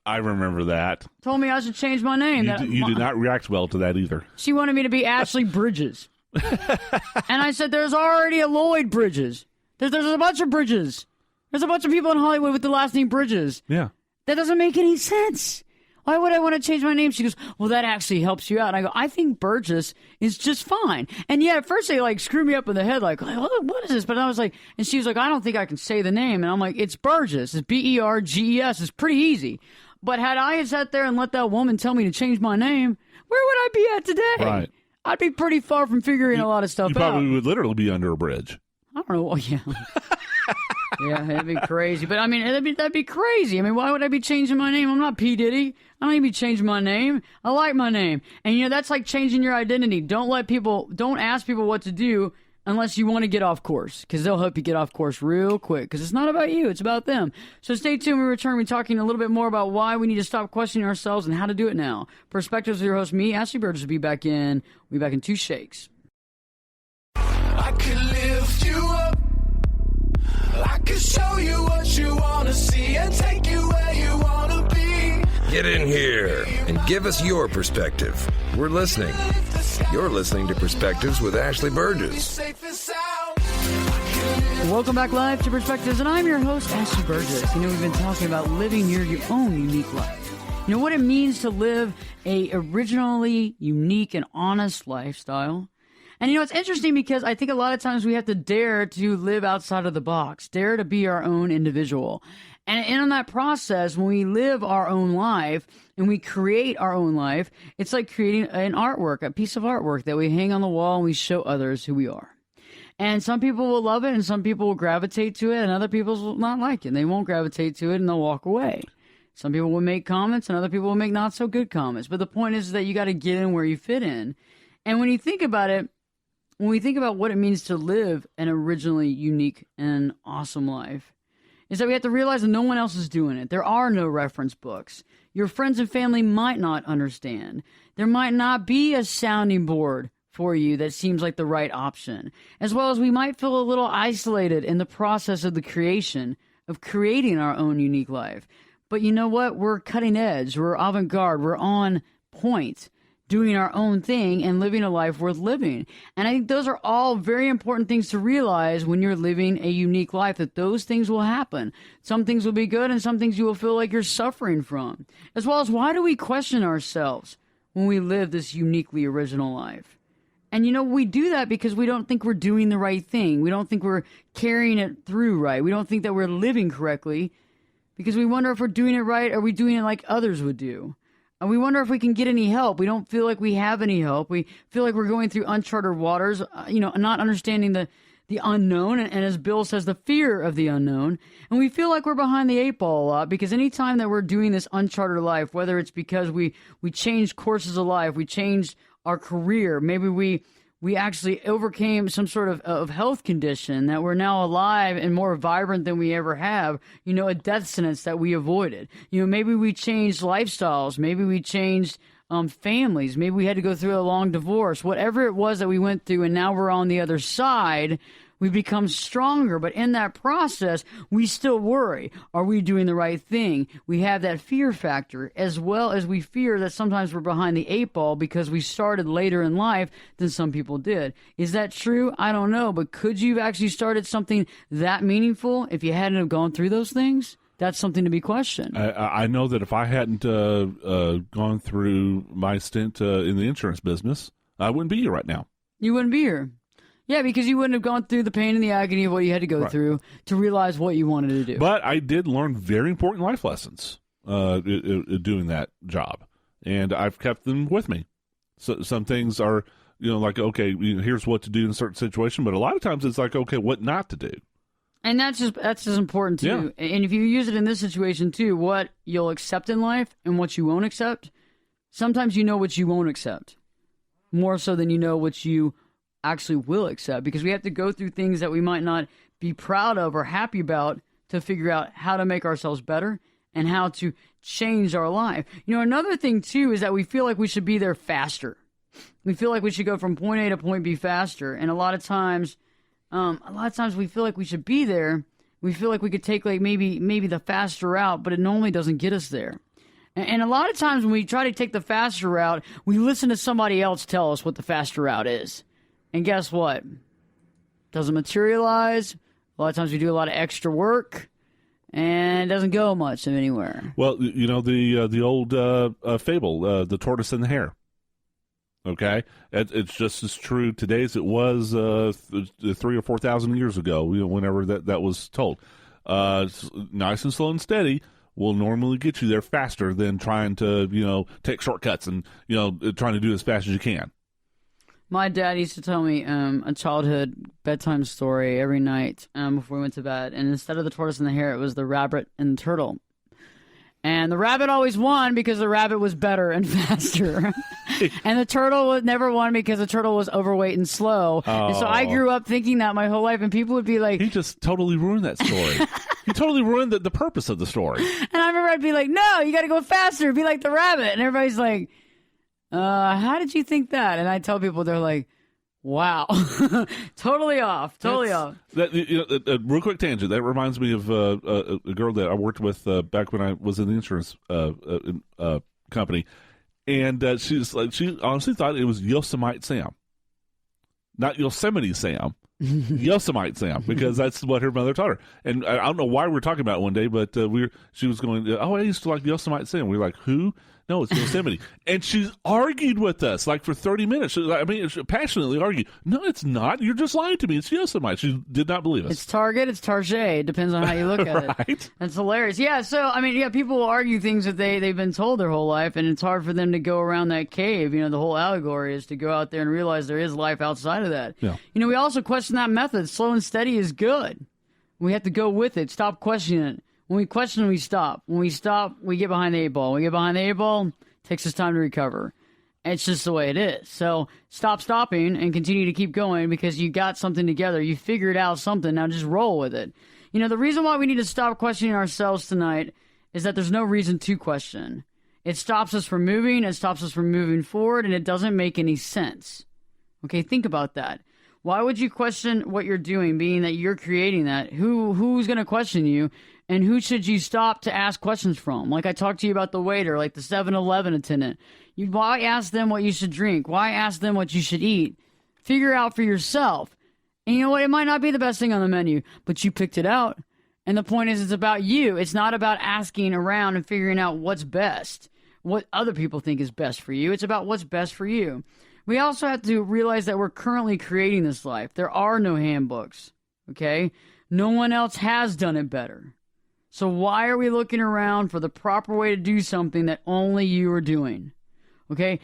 I remember that. Told me I should change my name. You did not react well to that either. She wanted me to be Ashley Bridges. And I said, there's already a Lloyd Bridges. There's a bunch of Bridges. There's a bunch of people in Hollywood with the last name Bridges. Yeah. That doesn't make any sense. Why would I want to change my name? She goes, well, that actually helps you out. And I go, I think Burgess is just fine. And yeah, at first they screwed me up in the head, what is this? But I was like, and she was like, I don't think I can say the name. And I'm like, it's Burgess. It's Berges. It's pretty easy. But had I sat there and let that woman tell me to change my name, where would I be at today? Right. I'd be pretty far from figuring a lot of stuff out. You probably would literally be under a bridge. I don't know. Yeah. Yeah, that'd be crazy. But that'd be crazy. Why would I be changing my name? I'm not P. Diddy. I don't need to be changing my name. I like my name. And that's like changing your identity. Don't ask people what to do unless you want to get off course, because they'll help you get off course real quick, because it's not about you, it's about them. So stay tuned. When we return, we're talking a little bit more about why we need to stop questioning ourselves and how to do it now. Perspectives with your host, me, Ashley Burgess, will be back in 2 shakes. I can lift you up. I can show you what you want to see and take you where you want to be. Get in here and give us your perspective. We're listening. You're listening to Perspectives with Ashley Burgess. Welcome back live to Perspectives, and I'm your host, Ashley Burgess. We've been talking about living your own unique life. What it means to live a originally unique and honest lifestyle. And it's interesting because I think a lot of times we have to dare to live outside of the box, dare to be our own individual. And in that process, when we live our own life and we create our own life, it's like creating an artwork, a piece of artwork that we hang on the wall and we show others who we are. And some people will love it and some people will gravitate to it and other people will not like it. They won't gravitate to it and they'll walk away. Some people will make comments and other people will make not so good comments. But the point is that you got to get in where you fit in. And when you think about it, when we think about what it means to live an originally unique and awesome life, is that we have to realize that no one else is doing it. There are no reference books. Your friends and family might not understand. There might not be a sounding board for you that seems like the right option. As well as we might feel a little isolated in the process of the creation of creating our own unique life. But you know what? We're cutting edge. We're avant-garde. We're on point, doing our own thing and living a life worth living. And I think those are all very important things to realize when you're living a unique life, that those things will happen. Some things will be good and some things you will feel like you're suffering from. As well as, why do we question ourselves when we live this uniquely original life? And, we do that because we don't think we're doing the right thing. We don't think we're carrying it through right. We don't think that we're living correctly because we wonder if we're doing it right. Are we doing it like others would do? And we wonder if we can get any help. We don't feel like we have any help. We feel like we're going through uncharted waters, not understanding the unknown. And as Bill says, the fear of the unknown. And we feel like we're behind the eight ball a lot because anytime that we're doing this uncharted life, whether it's because we changed courses of life, we changed our career, maybe we actually overcame some sort of health condition that we're now alive and more vibrant than we ever have, a death sentence that we avoided. Maybe we changed lifestyles. Maybe we changed families. Maybe we had to go through a long divorce. Whatever it was that we went through, and now we're on the other side, we become stronger. But in that process, we still worry. Are we doing the right thing? We have that fear factor, as well as we fear that sometimes we're behind the eight ball because we started later in life than some people did. Is that true? I don't know. But could you have actually started something that meaningful if you hadn't have gone through those things? That's something to be questioned. I know that if I hadn't gone through my stint in the insurance business, I wouldn't be here right now. You wouldn't be here. Yeah, because you wouldn't have gone through the pain and the agony of what you had to go through to realize what you wanted to do. But I did learn very important life lessons doing that job, and I've kept them with me. So some things are, like, okay, here's what to do in a certain situation, but a lot of times it's like, okay, what not to do. And that's just important too. Yeah. And if you use it in this situation too, what you'll accept in life and what you won't accept, sometimes you know what you won't accept more so than you know what you actually will accept, because we have to go through things that we might not be proud of or happy about to figure out how to make ourselves better and how to change our life. Another thing too is that we feel like we should be there faster. We feel like we should go from point A to point B faster, and a lot of times we feel like we should be there. We feel like we could take like maybe the faster route, but it normally doesn't get us there. And a lot of times when we try to take the faster route, we listen to somebody else tell us what the faster route is. And guess what? Doesn't materialize. A lot of times we do a lot of extra work, and it doesn't go much anywhere. Well, the old fable, the tortoise and the hare. Okay, it's just as true today as it was 3,000 or 4,000 years ago. Whenever that was told, nice and slow and steady will normally get you there faster than trying to take shortcuts and trying to do as fast as you can. My dad used to tell me a childhood bedtime story every night before we went to bed. And instead of the tortoise and the hare, it was the rabbit and the turtle. And the rabbit always won because the rabbit was better and faster. And the turtle never won because the turtle was overweight and slow. Oh. And so I grew up thinking that my whole life. And people would be like... He just totally ruined that story. He totally ruined the purpose of the story. And I remember I'd be like, no, you got to go faster. Be like the rabbit. And everybody's like... how did you think that? And I tell people, they're like, wow, totally off. Real quick tangent. That reminds me of a girl that I worked with back when I was in the insurance company. And she honestly thought it was Yosemite Sam. Not Yosemite Sam. Yosemite Sam, because that's what her mother taught her. And I don't know why we were talking about it one day, but she was going, I used to like Yosemite Sam. We were like, who? No, it's Yosemite. And she argued with us like for 30 minutes. She passionately argued. No, it's not. You're just lying to me. It's Yosemite. She did not believe us. It's Target. It's Target. It depends on how you look at right? it. That's hilarious. Yeah. So, people will argue things that they've been told their whole life, and it's hard for them to go around that cave. The whole allegory is to go out there and realize there is life outside of that. Yeah. We also question that method. Slow and steady is good. We have to go with it. Stop questioning it. When we question, we stop. When we stop, we get behind the eight ball. When we get behind the eight ball, it takes us time to recover. It's just the way it is. So stop stopping and continue to keep going because you got something together. You figured out something. Now just roll with it. The reason why we need to stop questioning ourselves tonight is that there's no reason to question. It stops us from moving. It stops us from moving forward, and it doesn't make any sense. Okay, think about that. Why would you question what you're doing, being that you're creating that? Who's going to question you? And who should you stop to ask questions from? Like I talked to you about the waiter, like the 7-Eleven attendant. Why ask them what you should drink? Why ask them what you should eat? Figure out for yourself. And you know what? It might not be the best thing on the menu, but you picked it out. And the point is, it's about you. It's not about asking around and figuring out what's best, what other people think is best for you. It's about what's best for you. We also have to realize that we're currently creating this life. There are no handbooks, okay? No one else has done it better. So why are we looking around for the proper way to do something that only you are doing? Okay?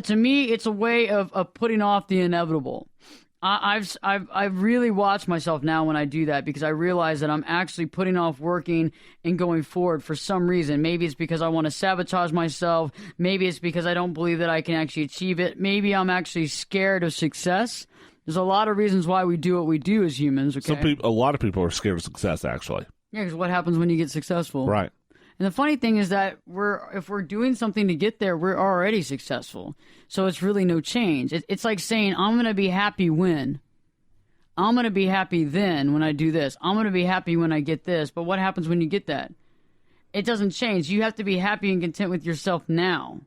To me, it's a way of putting off the inevitable. I've really watched myself now when I do that, because I realize that I'm actually putting off working and going forward for some reason. Maybe it's because I want to sabotage myself. Maybe it's because I don't believe that I can actually achieve it. Maybe I'm actually scared of success. There's a lot of reasons why we do what we do as humans. Okay? A lot of people are scared of success, actually. Yeah, because what happens when you get successful? Right. And the funny thing is that if we're doing something to get there, we're already successful. So it's really no change. It's like saying, I'm going to be happy when. I'm going to be happy then when I do this. I'm going to be happy when I get this. But what happens when you get that? It doesn't change. You have to be happy and content with yourself now.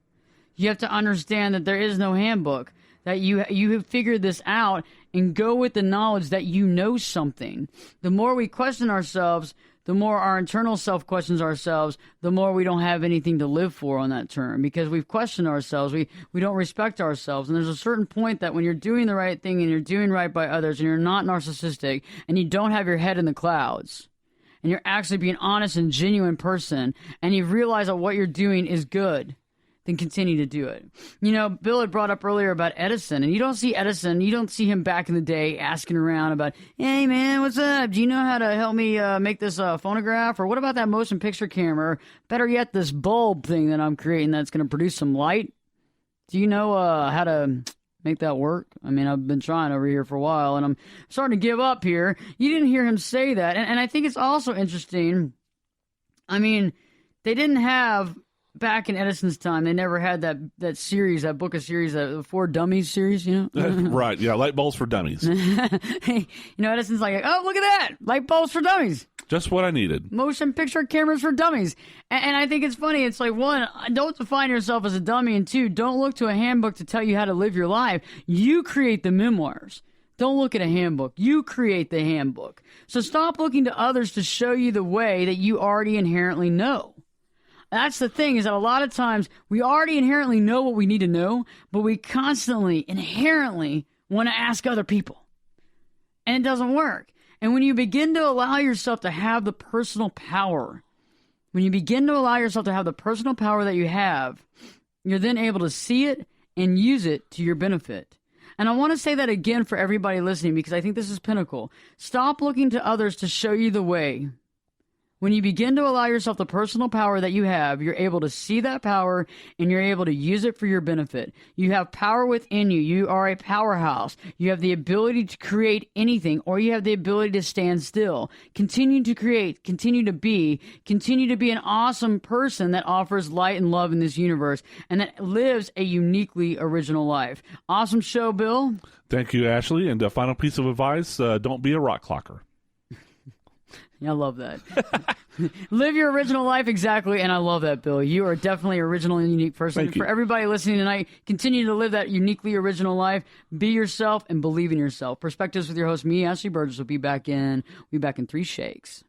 You have to understand that there is no handbook, that you have figured this out, and go with the knowledge that you know something. The more we question ourselves, the more our internal self questions ourselves, the more we don't have anything to live for on that term, because we've questioned ourselves. We don't respect ourselves. And there's a certain point that when you're doing the right thing and you're doing right by others and you're not narcissistic and you don't have your head in the clouds and you're actually being honest and genuine person and you realize that what you're doing is good, then continue to do it. You know, Bill had brought up earlier about Edison, and you don't see Edison, you don't see him back in the day asking around about, hey man, what's up? Do you know how to help me make this phonograph? Or what about that motion picture camera? Better yet, this bulb thing that I'm creating that's going to produce some light. Do you know how to make that work? I mean, I've been trying over here for a while, and I'm starting to give up here. You didn't hear him say that. And I think it's also interesting. I mean, they didn't have... Back in Edison's time, they never had that series, that book of series, the For Dummies series, you know? Right, yeah, light bulbs for dummies. You know, Edison's like, oh, look at that, light bulbs for dummies. Just what I needed. Motion picture cameras for dummies. And I think it's funny. It's like, one, don't define yourself as a dummy, and two, don't look to a handbook to tell you how to live your life. You create the memoirs. Don't look at a handbook. You create the handbook. So stop looking to others to show you the way that you already inherently know. That's the thing, is that a lot of times we already inherently know what we need to know, but we constantly, inherently want to ask other people. And it doesn't work. And when you begin to allow yourself to have the personal power, when you begin to allow yourself to have the personal power that you have, you're then able to see it and use it to your benefit. And I want to say that again for everybody listening, because I think this is pinnacle. Stop looking to others to show you the way. When you begin to allow yourself the personal power that you have, you're able to see that power and you're able to use it for your benefit. You have power within you. You are a powerhouse. You have the ability to create anything, or you have the ability to stand still. Continue to create, continue to be an awesome person that offers light and love in this universe and that lives a uniquely original life. Awesome show, Bill. Thank you, Ashley. And a final piece of advice, don't be a rock clocker. I love that. Live your original life, exactly, and I love that, Bill. You are definitely an original and unique person. Thank you. For everybody listening tonight, continue to live that uniquely original life. Be yourself and believe in yourself. Perspectives with your host, me, Ashley Burgess, will be back in 3 shakes.